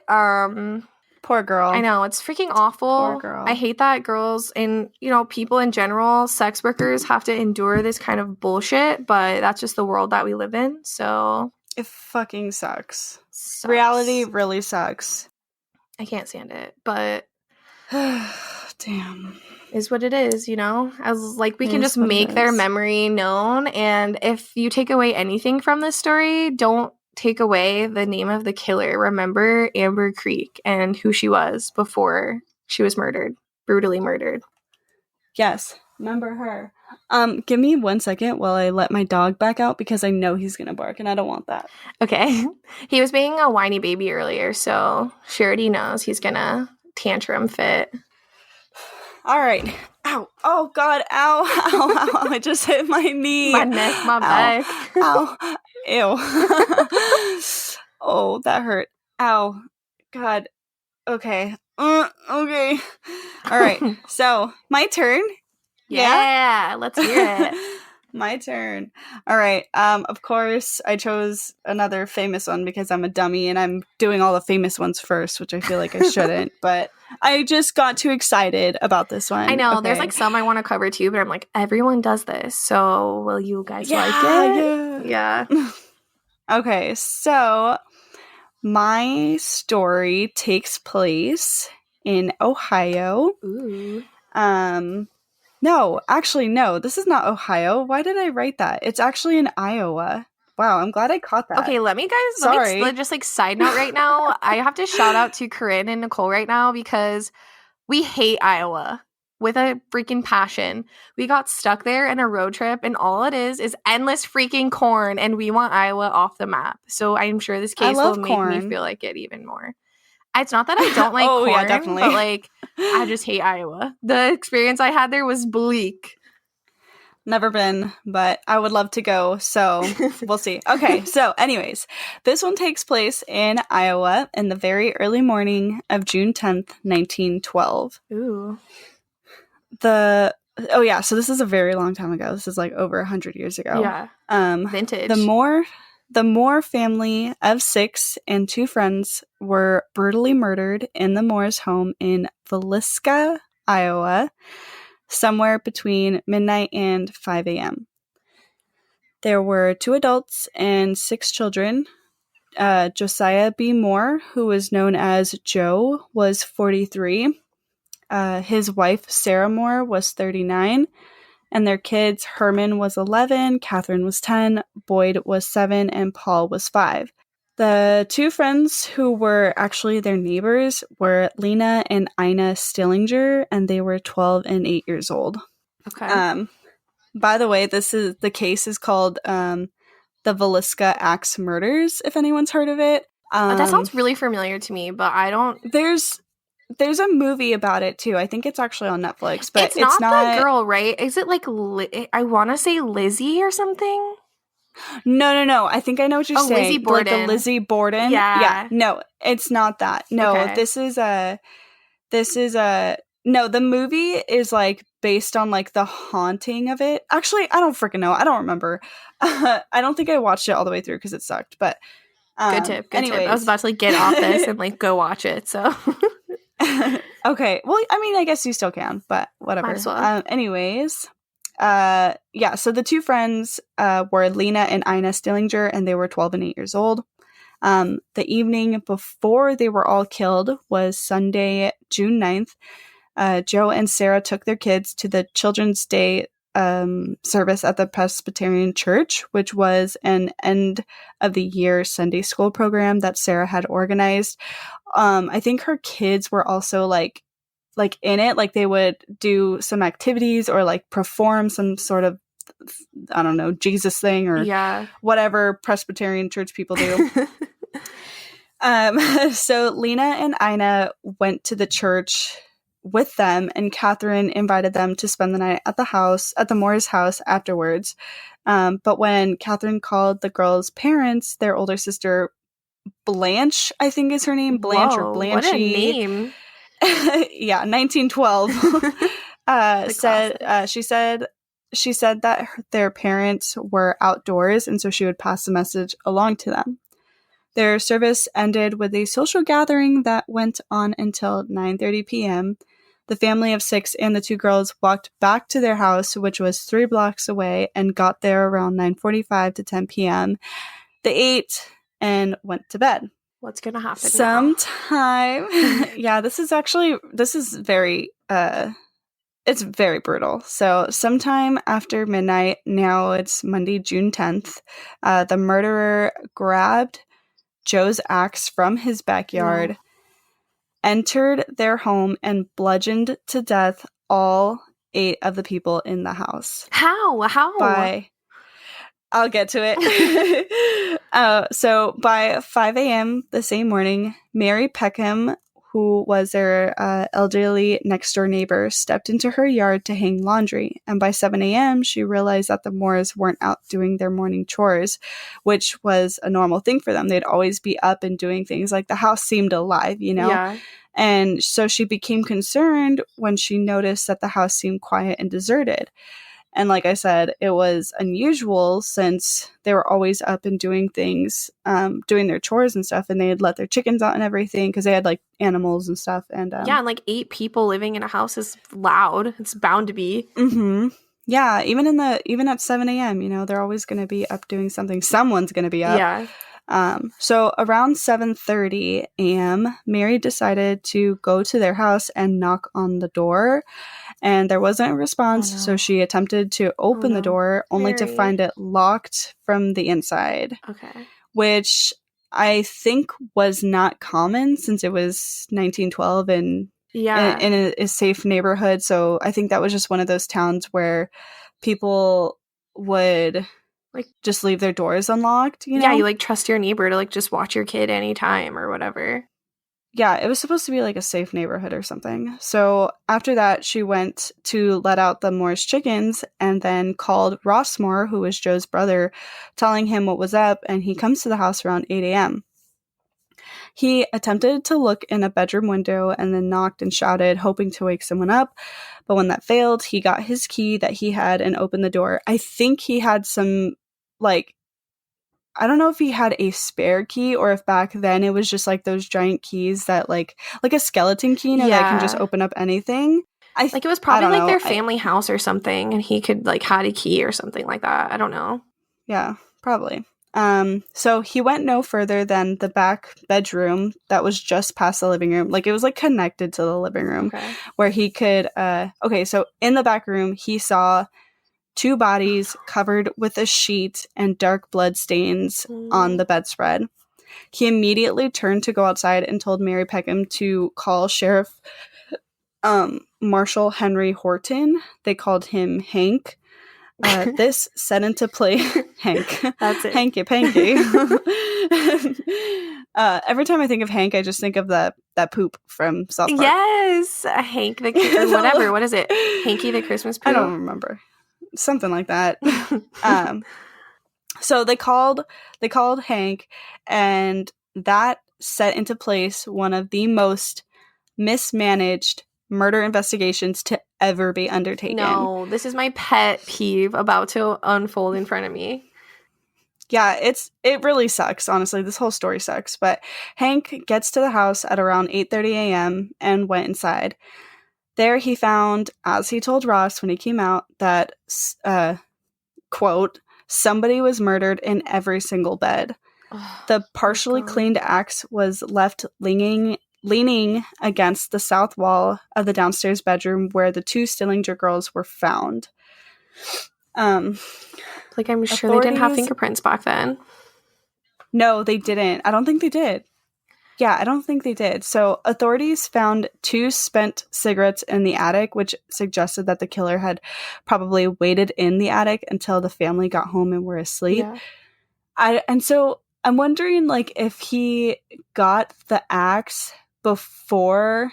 Poor girl. I know, it's freaking awful. Poor girl. I hate that girls and, you know, people in general, sex workers have to endure this kind of bullshit, but that's just the world that we live in, so. It fucking sucks. Reality really sucks. I can't stand it, but. Damn. Is what it is, you know? As like, we can just make their memory known, and if you take away anything from this story, don't take away the name of the killer. Remember Amber Creek and who she was before she was murdered, brutally murdered. Yes, remember her. Give me 1 second while I let my dog back out, because I know he's gonna bark and I don't want that. Okay. He was being a whiny baby earlier, so she already knows he's gonna tantrum fit. All right. Ow. Oh, God. Ow. Ow. Ow. I just hit my knee. My neck, my back. Ow. Ew. Oh, that hurt. Ow. God. Okay. Okay. All right. So, my turn. Yeah. Let's hear it. My turn. All right. Of course, I chose another famous one because I'm a dummy and I'm doing all the famous ones first, which I feel like I shouldn't, but I just got too excited about this one. I know. Okay. There's like some I want to cover too, but I'm like, everyone does this. So will you guys like it? Yeah. Okay. So my story takes place in Ohio. Ooh. No, actually, no. This is not Ohio. Why did I write that? It's actually in Iowa. Wow, I'm glad I caught that. Okay, let me just like side note right now. I have to shout out to Corinne and Nicole right now because we hate Iowa with a freaking passion. We got stuck there in a road trip, and all it is endless freaking corn, and we want Iowa off the map. So I'm sure this case will make me feel like it even more. It's not that I don't like corn, yeah, definitely. But like I just hate Iowa. The experience I had there was bleak. Never been, but I would love to go, so we'll see. Okay, so anyways, this one takes place in Iowa in the very early morning of June 10th, 1912. Ooh. So this is a very long time ago. This is like over 100 years ago. Yeah. Vintage. The Moore family of 6 and 2 friends were brutally murdered in the Moore's home in Villisca, Iowa, somewhere between midnight and 5 a.m. There were 2 adults and 6 children. Josiah B. Moore, who was known as Joe, was 43. His wife, Sarah Moore, was 39. And their kids, Herman was 11, Catherine was 10, Boyd was 7, and Paul was 5. The 2 friends who were actually their neighbors were Lena and Ina Stillinger, and they were 12 and 8 years old. Okay. By the way, the case is called the Villisca Axe Murders, if anyone's heard of it. That sounds really familiar to me, but I don't... There's a movie about it too. I think it's actually on Netflix, but it's not the girl, right? Is it like I want to say Lizzie or something? No. I think I know what you're saying. Lizzie Borden. Like the Lizzie Borden. Yeah. No, it's not that. No, okay. This is no. The movie is like based on like the haunting of it. Actually, I don't freaking know. I don't remember. I don't think I watched it all the way through because it sucked. But good tip. I was about to like get off this and like go watch it. So. Okay. Well, I mean, I guess you still can, but whatever. Might as well. Anyways, So the two friends were Lena and Ina Stillinger, and they were 12 and 8 years old. The evening before they were all killed was Sunday, June 9th. Joe and Sarah took their kids to the Children's Day service at the Presbyterian Church, which was an end of the year Sunday school program that Sarah had organized. I think her kids were also like in it, like they would do some activities or like perform some sort of, I don't know, Jesus thing or whatever Presbyterian church people do. So Lena and Ina went to the church with them, and Catherine invited them to spend the night at the Moore's house afterwards. But when Catherine called the girls' parents, their older sister Blanche, I think is her name, Blanche or Blanchy. What a name. Yeah, 1912. She said that their parents were outdoors, and so she would pass the message along to them. Their service ended with a social gathering that went on until 9:30 p.m. The family of 6 and the 2 girls walked back to their house, which was 3 blocks away, and got there around 9:45 to 10 p.m. They ate and went to bed. What's going to happen sometime now? This is very it's very brutal. So sometime after midnight, now it's Monday, June 10th, the murderer grabbed Joe's axe from his backyard, entered their home, and bludgeoned to death all 8 of the people in the house. How? I'll get to it. So by 5 a.m. the same morning, Mary Peckham, who was their elderly next-door neighbor, stepped into her yard to hang laundry. And by 7 a.m., she realized that the Moores weren't out doing their morning chores, which was a normal thing for them. They'd always be up and doing things. Like, the house seemed alive, you know? Yeah. And so she became concerned when she noticed that the house seemed quiet and deserted. And like I said, it was unusual since they were always up and doing things, doing their chores and stuff, and they had let their chickens out and everything because they had like animals and stuff. And and like 8 people living in a house is loud. It's bound to be. Mm-hmm. Yeah, even at 7 a.m., you know, they're always going to be up doing something. Someone's going to be up. Yeah. So around 7:30 a.m., Mary decided to go to their house and knock on the door. And there wasn't a response, so she attempted to open the door, only to find it locked from the inside. Okay. Which I think was not common since it was 1912 and in a safe neighborhood. So I think that was just one of those towns where people would like just leave their doors unlocked, you know? Yeah, you like trust your neighbor to like just watch your kid anytime or whatever. Yeah, it was supposed to be like a safe neighborhood or something. So after that, she went to let out the Moore's chickens and then called Ross Moore, who was Joe's brother, telling him what was up, and he comes to the house around 8 a.m. He attempted to look in a bedroom window and then knocked and shouted, hoping to wake someone up. But when that failed, he got his key that he had and opened the door. I think he had some, like, I don't know if he had a spare key or if back then it was just like those giant keys that like a skeleton key, you know, that can just open up anything. Like it was probably like their family house or something, and he could like had a key or something like that. I don't know. Yeah, probably. So he went no further than the back bedroom that was just past the living room. Like it was like connected to the living room where he could, so in the back room, he saw 2 bodies covered with a sheet and dark blood stains on the bedspread. He immediately turned to go outside and told Mary Peckham to call Sheriff Marshal Henry Horton. They called him Hank. This set into play Hank. That's it. Hanky Panky. Every time I think of Hank, I just think of that poop from South Park. Yes, Hank the whatever. What is it? Hanky the Christmas poop? I don't remember. Something like that. So they called Hank, and that set into place one of the most mismanaged murder investigations to ever be undertaken. No, this is my pet peeve about to unfold in front of me. Yeah, it really sucks, honestly. This whole story sucks. But Hank gets to the house at around 8:30 a.m. and went inside. There he found, as he told Ross when he came out, that, quote, somebody was murdered in every single bed. Oh, The my partially God. cleaned axe was left leaning against the south wall of the downstairs bedroom where the 2 Stillinger girls were found. Like, I'm sure they didn't have Authorities... fingerprints back then. No, they didn't. I don't think they did. Yeah, I don't think they did. So authorities found 2 spent cigarettes in the attic, which suggested that the killer had probably waited in the attic until the family got home and were asleep. Yeah. And so I'm wondering, like, if he got the axe before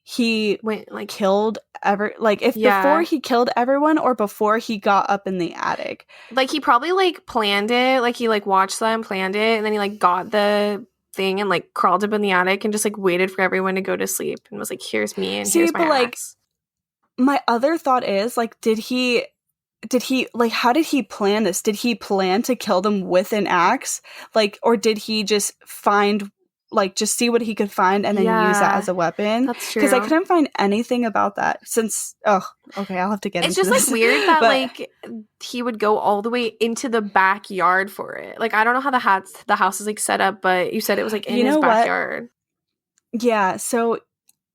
he killed before he killed everyone or before he got up in the attic. Like, he probably, like, planned it. Like, he, like, watched them, planned it, and then he, like, got the thing and, like, crawled up in the attic and just, like, waited for everyone to go to sleep and was like, here's me and here's my axe. My other thought is, like, did he like, how did he plan this? Did he plan to kill them with an axe? Like, or did he just find, like, just see what he could find and then use that as a weapon? That's true. Because I couldn't find anything about that since, okay, I'll have to get into this. It's just, like, weird that, like, he would go all the way into the backyard for it. Like, I don't know how the house is, like, set up, but you said it was, like, in his backyard. Yeah, so...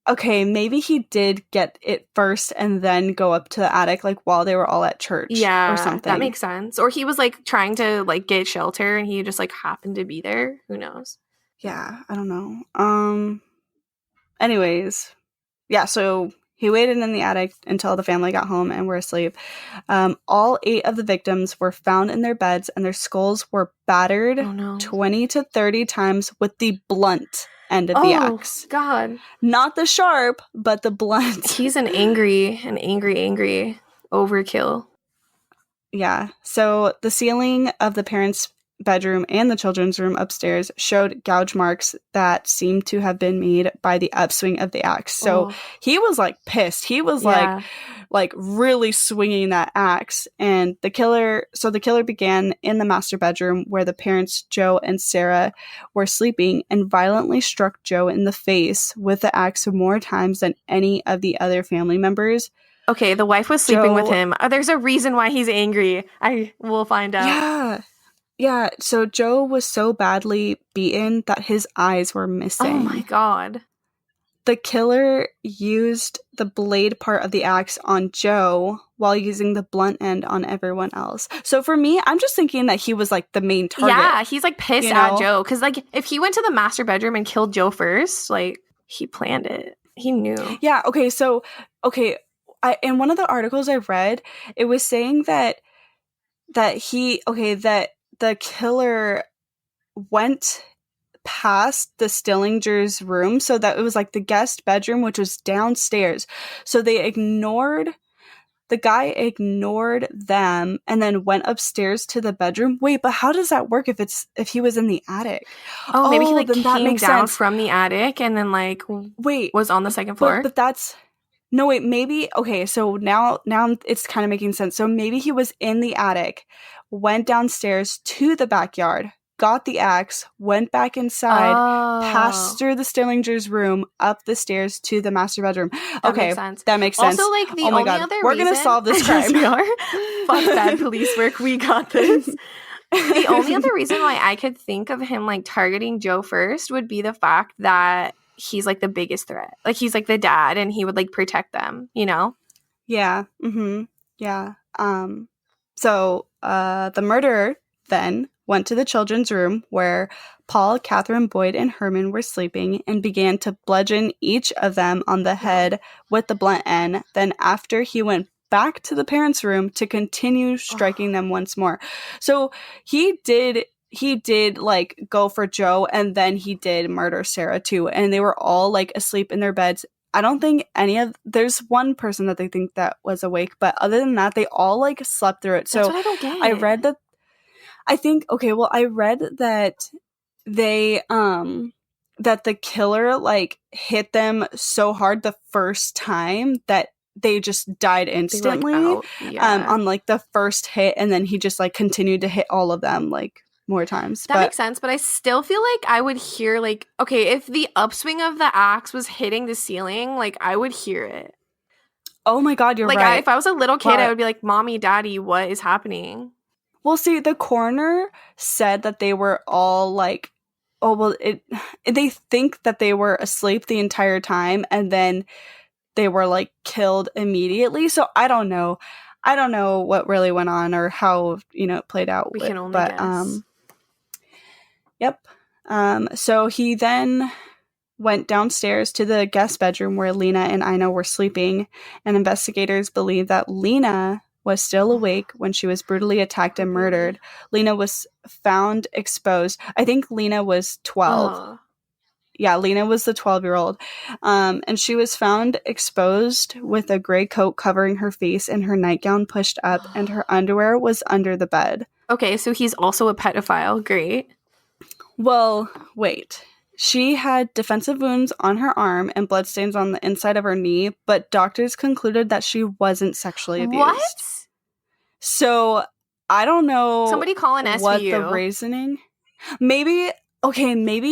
Okay, maybe he did get it first and then go up to the attic, like, while they were all at church or something. That makes sense. Or he was, like, trying to, like, get shelter and he just, like, happened to be there. Who knows? Yeah, I don't know. Anyways, yeah, so he waited in the attic until the family got home and were asleep. All 8 of the victims were found in their beds and their skulls were battered 20 to 30 times with the blunt end of the axe. God. Not the sharp, but the blunt. He's an angry overkill. Yeah. So the ceiling of the parents' bedroom and the children's room upstairs showed gouge marks that seemed to have been made by the upswing of the axe. So he was, like, pissed. He was like really swinging that axe. And the killer began in the master bedroom where the parents, Joe and Sarah, were sleeping and violently struck Joe in the face with the axe more times than any of the other family members. Okay, the wife was sleeping with him. There's a reason why he's angry. I will find out. Yeah, so Joe was so badly beaten that his eyes were missing. Oh my God. The killer used the blade part of the axe on Joe while using the blunt end on everyone else. So for me, I'm just thinking that he was, like, the main target. Yeah, he's, like, pissed at Joe. Because, like, if he went to the master bedroom and killed Joe first, like, he planned it. He knew. Yeah, in one of the articles I read, it was saying that the killer went past the Stillinger's room, so that it was, like, the guest bedroom, which was downstairs. So the guy ignored them and then went upstairs to the bedroom. Wait, but how does that work if he was in the attic? Maybe he, like, came down from the attic and then, like, was on the second floor. But that's... No, wait, maybe... Okay, so now it's kind of making sense. So maybe he was in the attic, went downstairs to the backyard, got the axe, went back inside, passed through the Stillinger's room, up the stairs to the master bedroom. That makes sense. Also, like, the only other reason... We're going to solve this crime. We are. Fuck bad police work. We got this. The only other reason why I could think of him, like, targeting Joe first would be the fact that he's, like, the biggest threat. Like, he's, like, the dad and he would, like, protect them, you know? Yeah. Mm-hmm. Yeah. So the murderer then went to the children's room where Paul, Catherine, Boyd, and Herman were sleeping and began to bludgeon each of them on the head with the blunt end. Then after he went back to the parents' room to continue striking them once more. So he did, like, go for Joe, and then he did murder Sarah too. And they were all, like, asleep in their beds. I don't think there's one person that they think that was awake, but other than that, they all, like, slept through it. That's what I don't get. I read that, I read that they, that the killer, like, hit them so hard the first time that they just died instantly, on, like, on, like, the first hit, and then he just, like, continued to hit all of them, like, more times. That makes sense, but I still feel like I would hear, like, okay, if the upswing of the axe was hitting the ceiling, like, I would hear it. Oh my God, you're like, right. If I was a little kid, I would be like, Mommy, Daddy, what is happening? Well, see, the coroner said that they were all like, oh, well, they think that they were asleep the entire time and then they were like killed immediately. So I don't know. I don't know what really went on or how, it played out. We can only guess. Yep. So he then went downstairs to the guest bedroom where Lena and Ina were sleeping, and investigators believe that Lena was still awake when she was brutally attacked and murdered. Lena was found exposed. I think Lena was 12. Yeah, Lena was the 12-year-old. And she was found exposed with a gray coat covering her face and her nightgown pushed up, and her underwear was under the bed. Okay, so he's also a pedophile. Great. Well, wait. She had defensive wounds on her arm and bloodstains on the inside of her knee, but doctors concluded that she wasn't sexually abused. What? So, I don't know. Somebody call an SVU. What the reasoning. Maybe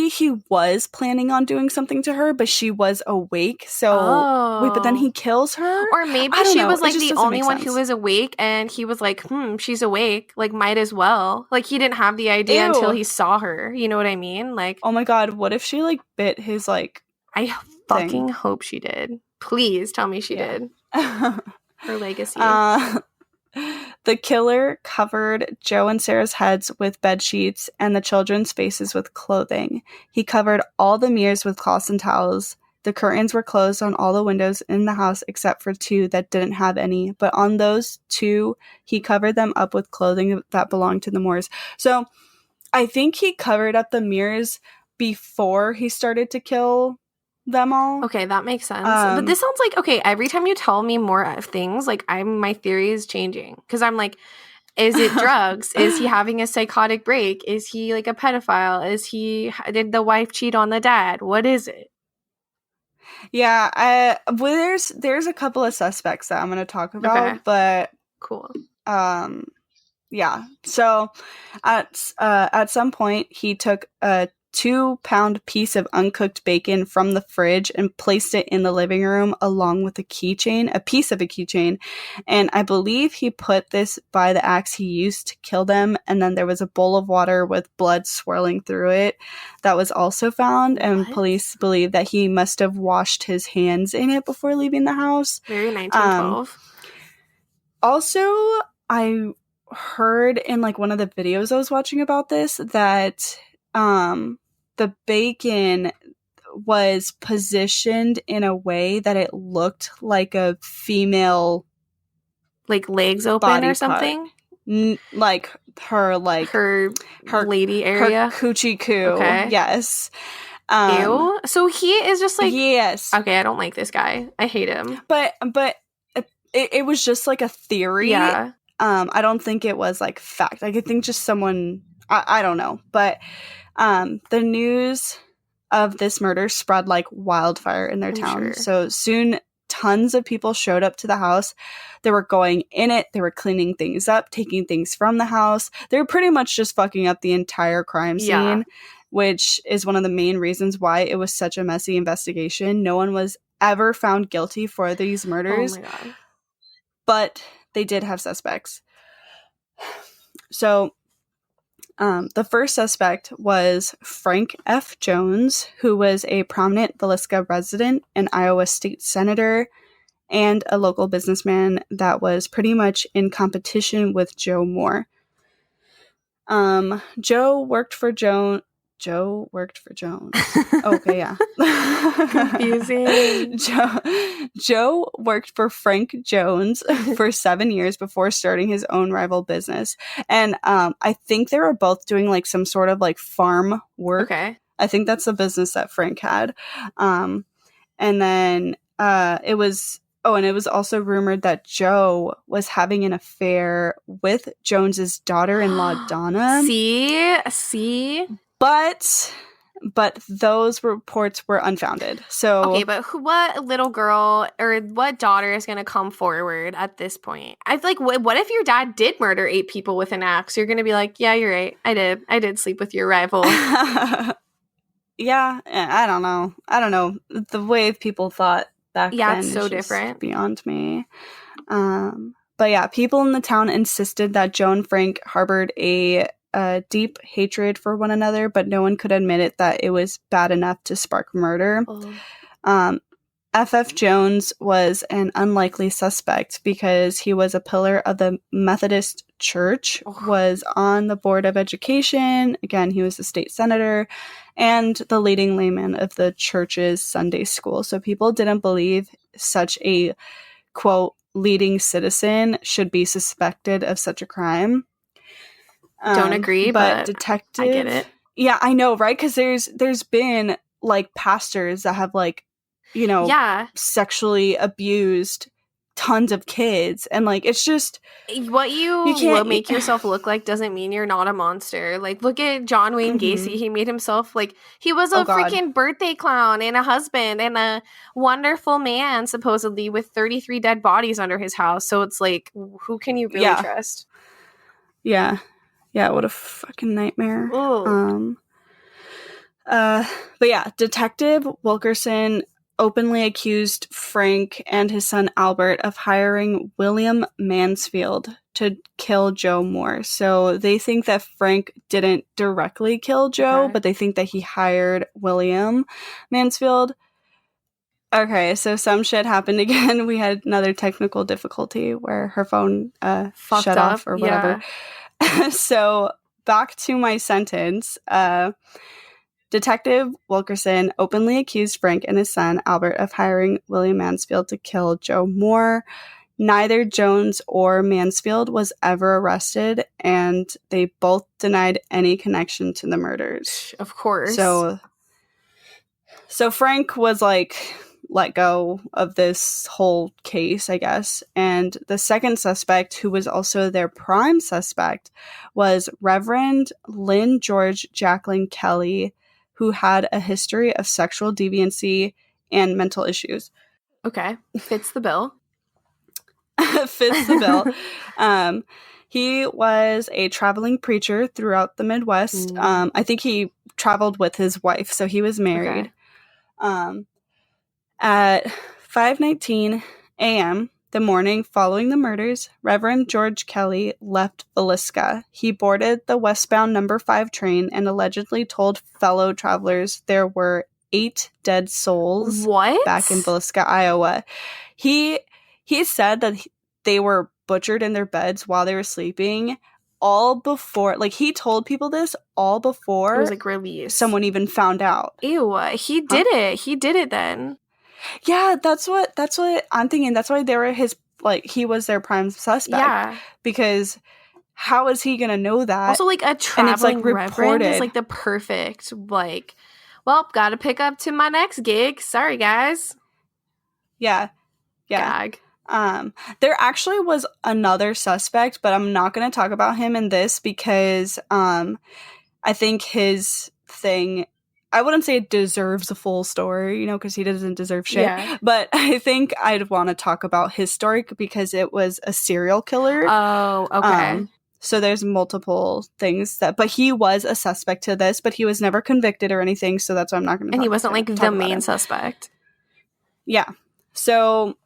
he was planning on doing something to her, but she was awake. So, wait, but then he kills her? Or maybe she was like the only one who was awake, and he was like, she's awake. Like, might as well. Like, he didn't have the idea until he saw her. You know what I mean? Like, oh my God, what if she like bit his like I fucking hope she did. Please tell me she did. Her legacy. The killer covered Joe and Sarah's heads with bed sheets and the children's faces with clothing. He covered all the mirrors with cloths and towels. The curtains were closed on all the windows in the house except for 2 that didn't have any. But on those 2, he covered them up with clothing that belonged to the Moores. So I think he covered up the mirrors before he started to kill them all. Okay, that makes sense. But this sounds like, okay, every time you tell me more things, like, my theory is changing. Because I'm like, is it drugs? Is he having a psychotic break? Is he like a pedophile? Did the wife cheat on the dad? What is it? Yeah, well, there's a couple of suspects that I'm going to talk about, but cool. Yeah. So at some point he took a 2-pound piece of uncooked bacon from the fridge and placed it in the living room along with a piece of a keychain. And I believe he put this by the axe he used to kill them. And then there was a bowl of water with blood swirling through it that was also found. And police believe that he must have washed his hands in it before leaving the house. Very 1912. Also, I heard in like one of the videos I was watching about this that the bacon was positioned in a way that it looked like a female, like legs open or something, like her lady area, her coochie coo. Okay. Yes. Ew. So he is just like, yes. Okay, I don't like this guy. I hate him. But it was just like a theory. Yeah. I don't think it was like fact. Like, I think just someone. I don't know, but the news of this murder spread like wildfire in their town. Sure. So soon, tons of people showed up to the house. They were going in it. They were cleaning things up, taking things from the house. They were pretty much just fucking up the entire crime scene, which is one of the main reasons why it was such a messy investigation. No one was ever found guilty for these murders. Oh my God. But they did have suspects. So the first suspect was Frank F. Jones, who was a prominent Villisca resident, an Iowa state senator, and a local businessman that was pretty much in competition with Joe Moore. Joe worked for Jones. Okay, yeah. Confusing. Joe worked for Frank Jones for 7 years before starting his own rival business. And I think they were both doing like some sort of like farm work. Okay. I think that's the business that Frank had. And then it was also rumored that Joe was having an affair with Jones's daughter-in-law, Donna. See? But but those reports were unfounded. So okay, but what little girl or what daughter is going to come forward at this point? I feel like, what if your dad did murder 8 people with an axe? You're going to be like, yeah, you're right. I did sleep with your rival. Yeah, I don't know. The way people thought back then it's so is different. beyond me. But yeah, people in the town insisted that Joe and Frank harbored a deep hatred for one another, but no one could admit it that it was bad enough to spark murder. F.F. Jones was an unlikely suspect because he was a pillar of the Methodist Church, was on the Board of Education. Again, he was a state senator and the leading layman of the church's Sunday school. So people didn't believe such a, quote, leading citizen should be suspected of such a crime. Don't agree, but detective, I get it. Yeah, I know, right? Because there's been like pastors that have like, you know, sexually abused tons of kids, and like it's just what you can't make yourself look like doesn't mean you're not a monster. Like, look at John Wayne Gacy. He made himself like he was a freaking birthday clown and a husband and a wonderful man, supposedly, with 33 dead bodies under his house. So it's like, who can you really trust? Yeah, what a fucking nightmare. But yeah, Detective Wilkerson openly accused Frank and his son Albert of hiring William Mansfield to kill Joe Moore. So they think that Frank didn't directly kill Joe, but they think that he hired William Mansfield. Okay, so some shit happened again. We had another technical difficulty where her phone shut off or whatever. So back to my sentence. Detective Wilkerson openly accused Frank and his son, Albert, of hiring William Mansfield to kill Joe Moore. Neither Jones or Mansfield was ever arrested, and they both denied any connection to the murders. Of course. So Frank was like let go of this whole case, I guess. And the second suspect, who was also their prime suspect, was Reverend Lynn George Jacqueline Kelly, who had a history of sexual deviancy and mental issues. Okay. Fits the bill. Fits the bill. He was a traveling preacher throughout the Midwest. I think he traveled with his wife, so he was married. At 5:19 a.m., the morning following the murders, Reverend George Kelly left Villisca. He boarded the westbound number 5 train and allegedly told fellow travelers there were 8 dead souls back in Villisca, Iowa. He said that they were butchered in their beds while they were sleeping, all before, like, he told people this all before it was like released. Someone even found out. Ew, he did it. He did it then. Yeah, that's what I'm thinking. That's why they were he was their prime suspect. Yeah. Because how is he gonna know that? Also, like, a traveling reverend is like the perfect, like, well, gotta pick up to my next gig. Sorry, guys. Yeah. Gag. There actually was another suspect, but I'm not gonna talk about him in this because I think his thing, I wouldn't say it deserves a full story, because he doesn't deserve shit. Yeah. But I think I'd want to talk about his story because it was a serial killer. Oh, okay. So there's multiple things but he was a suspect to this, but he was never convicted or anything. So that's why I'm not going to. And he wasn't like the main suspect. Yeah. So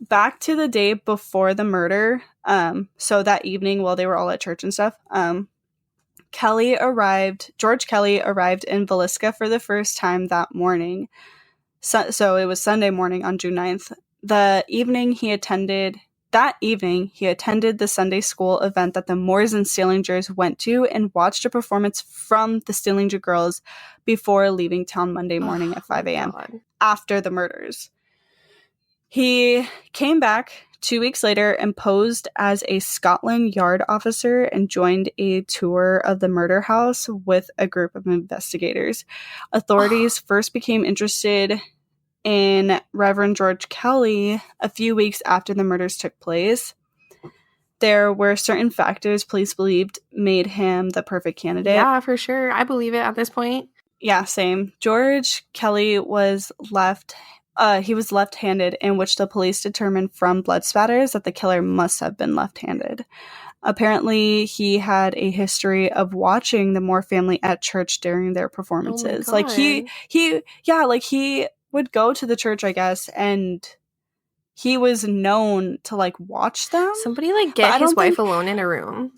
back to the day before the murder. So that evening while they were all at church and stuff, George Kelly arrived in Villisca for the first time that morning. So it was Sunday morning on June 9th. That evening he attended the Sunday school event that the Moores and Stillingers went to and watched a performance from the Stillinger girls before leaving town Monday morning at 5 a.m. after the murders. He came back 2 weeks later and posed as a Scotland Yard officer and joined a tour of the murder house with a group of investigators. Authorities first became interested in Reverend George Kelly a few weeks after the murders took place. There were certain factors police believed made him the perfect candidate. Yeah, for sure. I believe it at this point. Yeah, same. George Kelly was left-handed, in which the police determined from blood spatters that the killer must have been left-handed. Apparently, he had a history of watching the Moore family at church during their performances. Oh my God. He would go to the church, I guess, and he was known to like watch them. Somebody like get his wife alone in a room.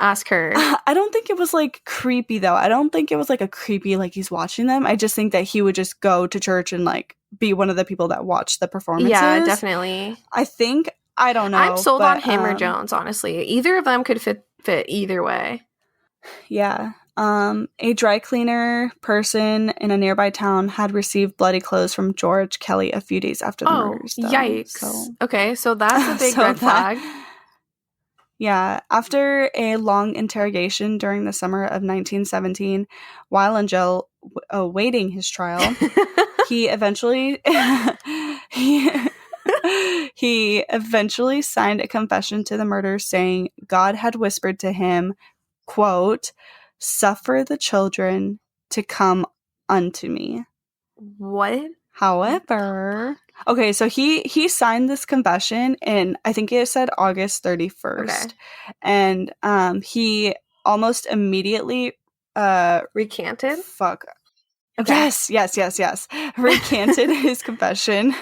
Ask her. I don't think it was like creepy though. I don't think it was like a creepy like he's watching them. I just think that he would just go to church and like be one of the people that watched the performances. Yeah, definitely. I don't know. I'm sold on him or Jones, honestly. Either of them could fit either way. Yeah. A dry cleaner person in a nearby town had received bloody clothes from George Kelly a few days after the murders. Though. Yikes. Okay, so that's a big red flag. Yeah. After a long interrogation during the summer of 1917, while in jail awaiting his trial, he eventually he eventually signed a confession to the murder, saying God had whispered to him, quote, "Suffer the children to come unto me." What? However, okay, so he signed this confession in, I think it said August 31st. Okay. And he almost immediately recanted? Fuck. Okay. Yes. Recanted his confession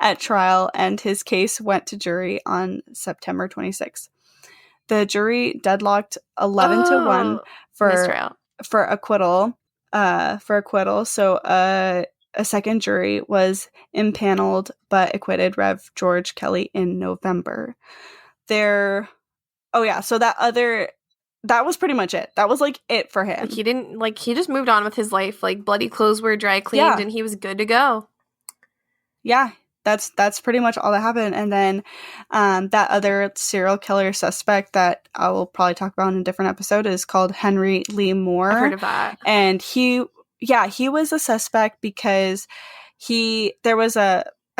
at trial, and his case went to jury on September 26th. The jury deadlocked 11-1 for acquittal. So a second jury was impaneled but acquitted Rev. George Kelly in November. So that was pretty much it. That was like it for him. He just moved on with his life. Like, bloody clothes were dry cleaned and he was good to go. Yeah, that's pretty much all that happened. And then that other serial killer suspect that I will probably talk about in a different episode is called Henry Lee Moore. I've heard of that. And he was a suspect because I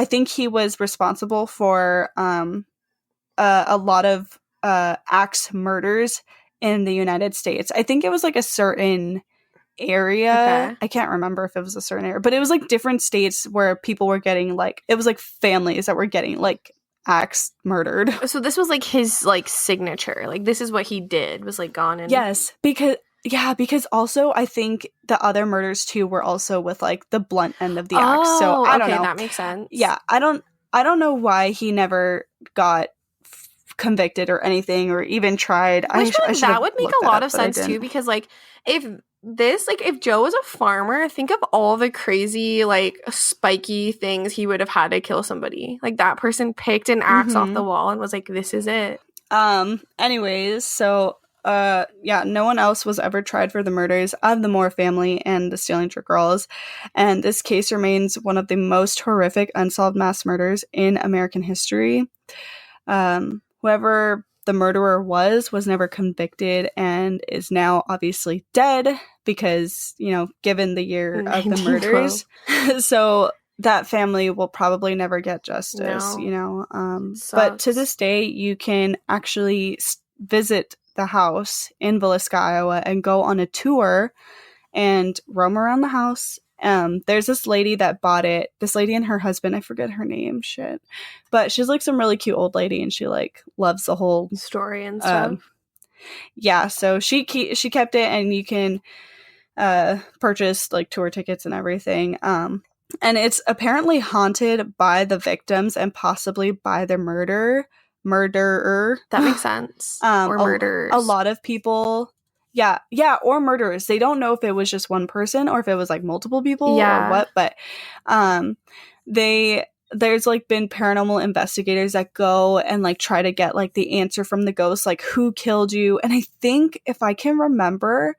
think he was responsible for a lot of axe murders in the United States. I think it was like a certain area. Okay. I can't remember if it was a certain area, but it was like different states where people were getting like, it was like families that were getting like axe murdered. So this was like his like signature. Like this is what he did, was like gone and... Yes, because also I think the other murders too were also with like the blunt end of the axe. So I don't know. That makes sense. Yeah, I don't know why he never got convicted or anything or even tried. That would make a lot of sense too, because like if Joe was a farmer, think of all the crazy like spiky things he would have had to kill somebody. Like that person picked an axe off the wall and was like, this is it. Anyways, so no one else was ever tried for the murders of the Moore family and the Stillinger girls, and this case remains one of the most horrific unsolved mass murders in American history. Whoever the murderer was never convicted and is now obviously dead because, given the year of the murders. So that family will probably never get justice, But to this day, you can actually visit the house in Villisca, Iowa, and go on a tour and roam around the house. There's this lady that bought it. This lady and her husband, I forget her name, but she's like some really cute old lady, and she like loves the whole story and stuff. Yeah, so she kept it, and you can purchase like tour tickets and everything. And it's apparently haunted by the victims and possibly by the murderer. That makes sense. Or murderers. A lot of people. Yeah, or murderers. They don't know if it was just one person or if it was like multiple people or what, but there's like been paranormal investigators that go and like try to get like the answer from the ghost, like who killed you. And I think if I can remember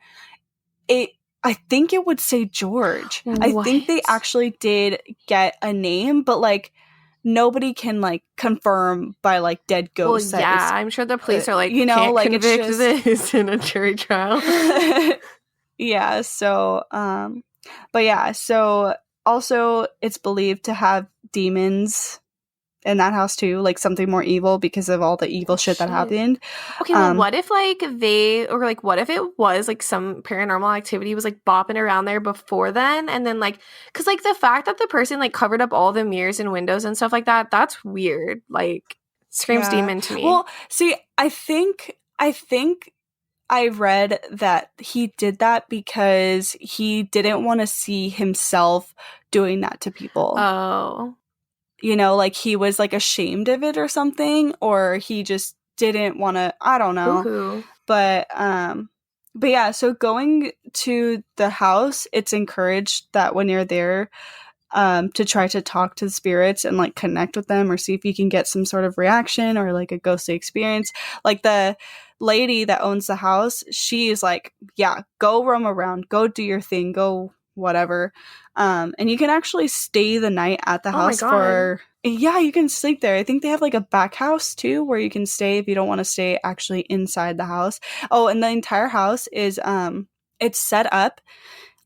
I think it would say George. What? I think they actually did get a name, but like nobody can like confirm by like dead ghosts. Well, yeah, I'm sure the police are like, can't like convict this in a jury trial. Yeah. So, but yeah. So also, it's believed to have demons in that house too, like something more evil because of all the evil shit that happened. Okay, well, what if like what if it was like some paranormal activity was like bopping around there before then, and then like, because like the fact that the person like covered up all the mirrors and windows and stuff like that, that's weird. Like, screams demon to me. Well, see, I think I read that he did that because he didn't want to see himself doing that to people. Oh. You know, like he was like ashamed of it or something, or he just didn't want to, I don't know. Ooh. But yeah, so going to the house, it's encouraged that when you're there, to try to talk to the spirits and like connect with them or see if you can get some sort of reaction or like a ghostly experience. Like the lady that owns the house, she's like, yeah, go roam around, go do your thing, go whatever. And you can actually stay the night at the house for, yeah, you can sleep there. I think they have like a back house too where you can stay if you don't want to stay actually inside the house. Oh, and the entire house is it's set up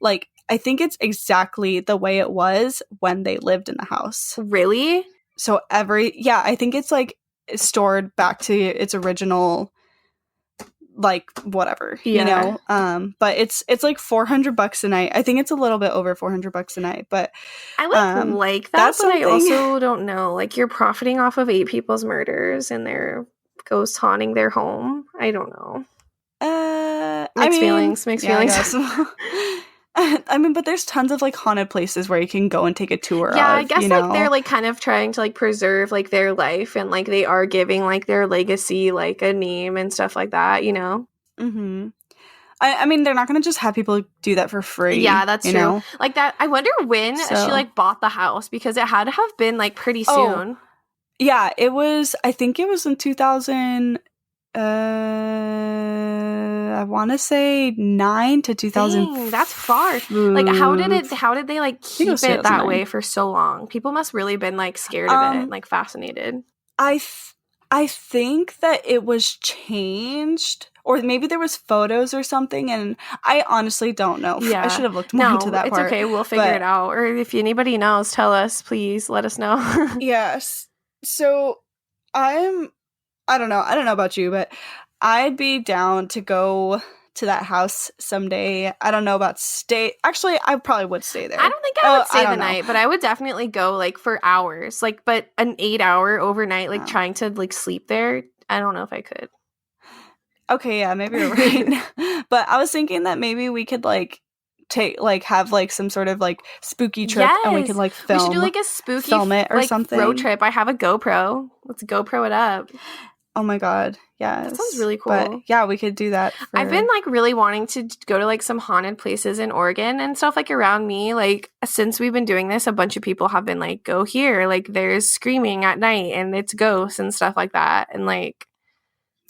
like, I think it's exactly the way it was when they lived in the house. Really? So I think it's like stored back to its original, like whatever, you know. But it's like $400 a night. I think it's a little bit over $400 a night, but I like that, but I also don't know. Like, you're profiting off of 8 people's murders and they're ghost haunting their home. I don't know. Mixed feelings. I mean, but there's tons of like haunted places where you can go and take a tour. Yeah, I guess like they're like kind of trying to like preserve like their life, and like they are giving like their legacy like a name and stuff like that, you know? Mm-hmm. I mean, they're not going to just have people do that for free. Yeah, that's true. Know? Like that, I wonder when she like bought the house, because it had to have been like pretty soon. Yeah, it was, I think it was in 2000, I want to say 9 to 2000. Dang, that's far. Like, how did they like keep it that way for so long? People must really been like scared of it, like fascinated. I think that it was changed, or maybe there was photos or something, and I honestly don't know. Yeah. I should have looked more into that part. It's okay, we'll figure it out. Or if anybody knows, tell us, please let us know. Yes. So I don't know about you, but I'd be down to go to that house someday. I don't know about stay. Actually, I probably would stay there. I don't think I would stay the night, but I would definitely go like for hours. Like, but an 8-hour overnight, like trying to like sleep there, I don't know if I could. Okay, yeah, maybe you're right. But I was thinking that maybe we could like have like some sort of like spooky trip, and we could like film. We should do like a spooky film it or like, something. Road trip. I have a GoPro. Let's GoPro it up. Oh my god, yes. That sounds really cool. But yeah, we could do that. I've been like really wanting to go to like some haunted places in Oregon and stuff like around me. Like, since we've been doing this, a bunch of people have been like, go here. Like, there's screaming at night and it's ghosts and stuff like that. And like,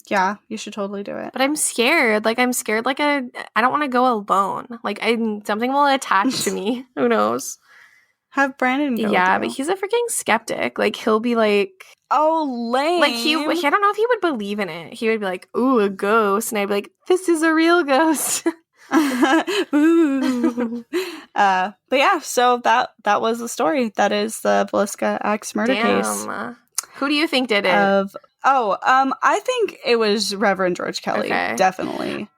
yeah, you should totally do it. But I'm scared. Like, I don't want to go alone. Like, something will attach to me. Who knows? Have Brandon go. Yeah, but he's a freaking skeptic. Like, he'll be like, oh, lame. Like, I don't know if he would believe in it. He would be like, ooh, a ghost. And I'd be like, this is a real ghost. Ooh. But yeah, so that was the story. That is the Villisca axe murder case. Who do you think did it? I think it was Reverend George Kelly. Okay. Definitely.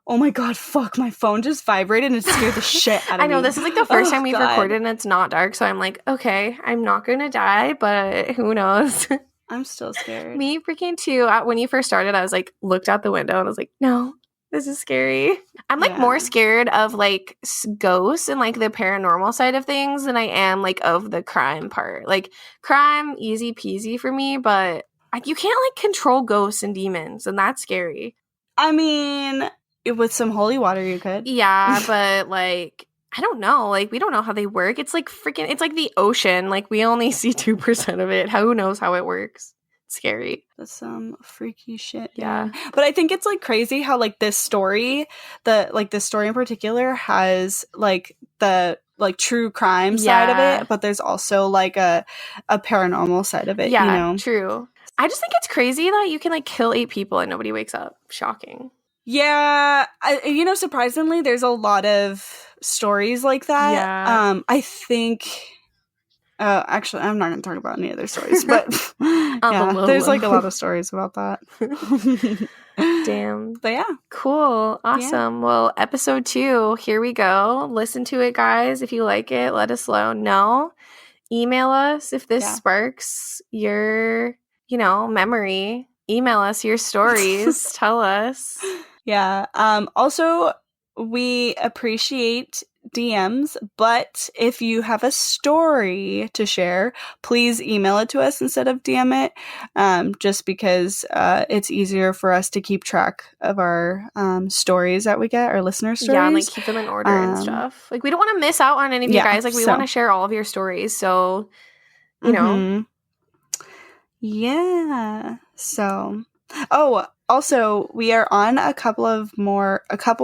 Oh my god, fuck, my phone just vibrated and it scared the shit out of me. I know, this is like the first time we've recorded and it's not dark, so I'm like, okay, I'm not gonna die, but who knows? I'm still scared. Me freaking too. When you first started, I was like, looked out the window and I was like, no, this is scary. I'm like more scared of like ghosts and like the paranormal side of things than I am like of the crime part. Like, crime, easy peasy for me, but you can't like control ghosts and demons, and that's scary. I mean, with some holy water you could. Yeah, but like, I don't know. Like, we don't know how they work. It's like it's like the ocean. Like, we only see 2% of it. Who knows how it works? It's scary. That's some freaky shit. Yeah. But I think it's like crazy how like this story, this story in particular has like the like true crime side of it, but there's also like a paranormal side of it. Yeah, you know? True. I just think it's crazy that you can like kill 8 people and nobody wakes up. Shocking. Yeah, surprisingly, there's a lot of stories like that. Yeah. I think Actually, I'm not going to talk about any other stories, but yeah, there's like a lot of stories about that. Damn. But yeah. Cool. Awesome. Yeah. Well, episode 2, here we go. Listen to it, guys. If you like it, let us know. Email us if this sparks your, memory. Email us your stories. Tell us. Yeah. Also, we appreciate DMs, but if you have a story to share, please email it to us instead of DM it, just because it's easier for us to keep track of our stories that we get, our listener stories. Yeah, and like keep them in order and stuff. Like we don't want to miss out on any of you guys. Like we want to share all of your stories. So, you know. Yeah. So, also, we are on a couple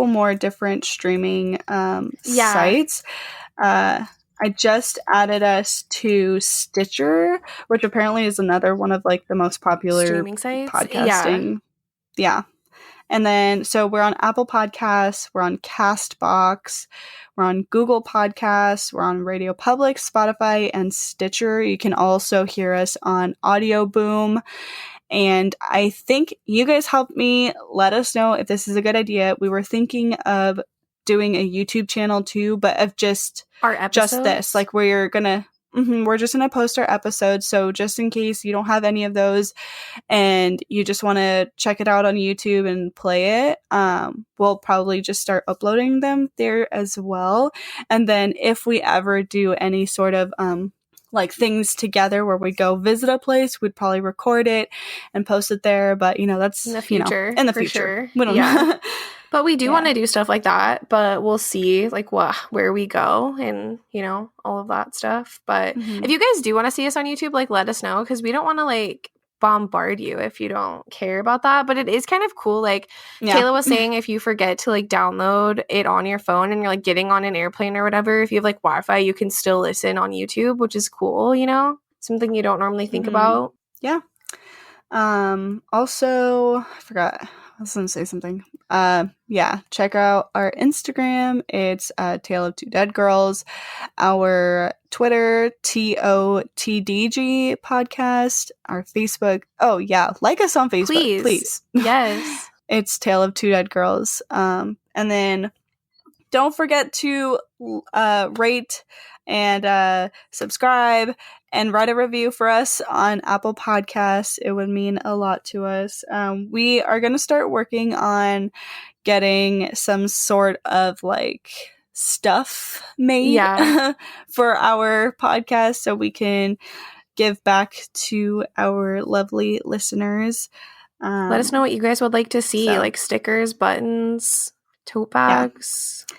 more different streaming sites. I just added us to Stitcher, which apparently is another one of like the most popular streaming sites, podcasting. Yeah. And then, so we're on Apple Podcasts, we're on Castbox, we're on Google Podcasts, we're on Radio Public, Spotify, and Stitcher. You can also hear us on Audio Boom. And I think you guys helped me. Let us know if this is a good idea. We were thinking of doing a YouTube channel too, but of just our episodes? Just this. Like we're just gonna post our episodes. So just in case you don't have any of those and you just want to check it out on YouTube and play it, we'll probably just start uploading them there as well. And then if we ever do any sort of like things together where we go visit a place, we'd probably record it and post it there. But that's in the future. In the future. Sure. We don't know. But we do want to do stuff like that, but we'll see like where we go and, all of that stuff. But if you guys do want to see us on YouTube, like let us know, because we don't want to like bombard you if you don't care about that. But it is kind of cool. Like Kayla was saying, if you forget to like download it on your phone and you're like getting on an airplane or whatever, if you have like Wi-Fi, you can still listen on YouTube, which is cool, something you don't normally think about. Yeah. Also, I forgot. I was going to say something. Check out our Instagram. It's Tale of Two Dead Girls. Our Twitter, TOTDG podcast. Our Facebook. Oh, yeah. Like us on Facebook, please. Yes. It's Tale of Two Dead Girls. And then don't forget to rate and subscribe and write a review for us on Apple Podcasts. It would mean a lot to us. We are going to start working on getting some sort of like stuff made for our podcast so we can give back to our lovely listeners. Let us know what you guys would like to see, like stickers, buttons, tote bags. Yeah.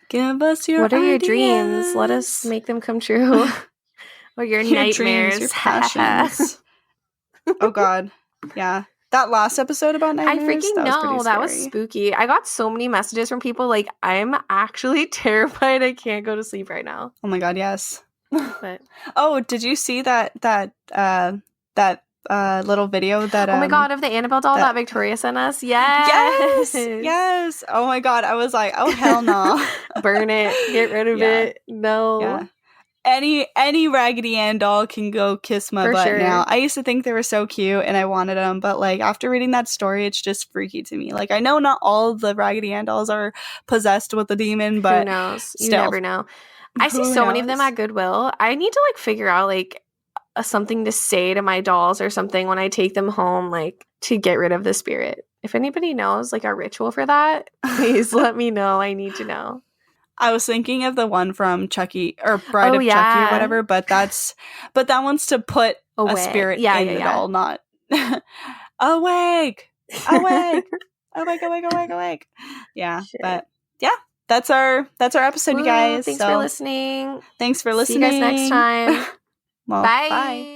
Give us your What are ideas. Your dreams? Let us make them come true. Or your nightmares. Dreams, your passions. Oh, God. Yeah. That last episode about nightmares? I freaking know. That was spooky. I got so many messages from people like, I'm actually terrified. I can't go to sleep right now. Oh, my God, yes. But oh, did you see that little video that oh my God, of the Annabelle doll that Victoria sent us? Yes. Oh my God, I was like, oh hell no. Burn it, get rid of it. No. Any Raggedy Ann doll can go kiss my butt now. I used to think they were so cute and I wanted them, but like after reading that story, it's just freaky to me. Like I know not all the Raggedy Ann dolls are possessed with a demon, but who knows? You never know. I see so many of them at Goodwill. I need to like figure out like something to say to my dolls or something when I take them home, like to get rid of the spirit. If anybody knows like a ritual for that, please let me know. I need to know. I was thinking of the one from Chucky or Bride of Chucky or whatever, but that one's to put a spirit in the doll, not awake. Awake. Yeah, shit. But yeah, that's our episode, you guys. Thanks for listening. Thanks for listening. See you guys next time. Well, bye.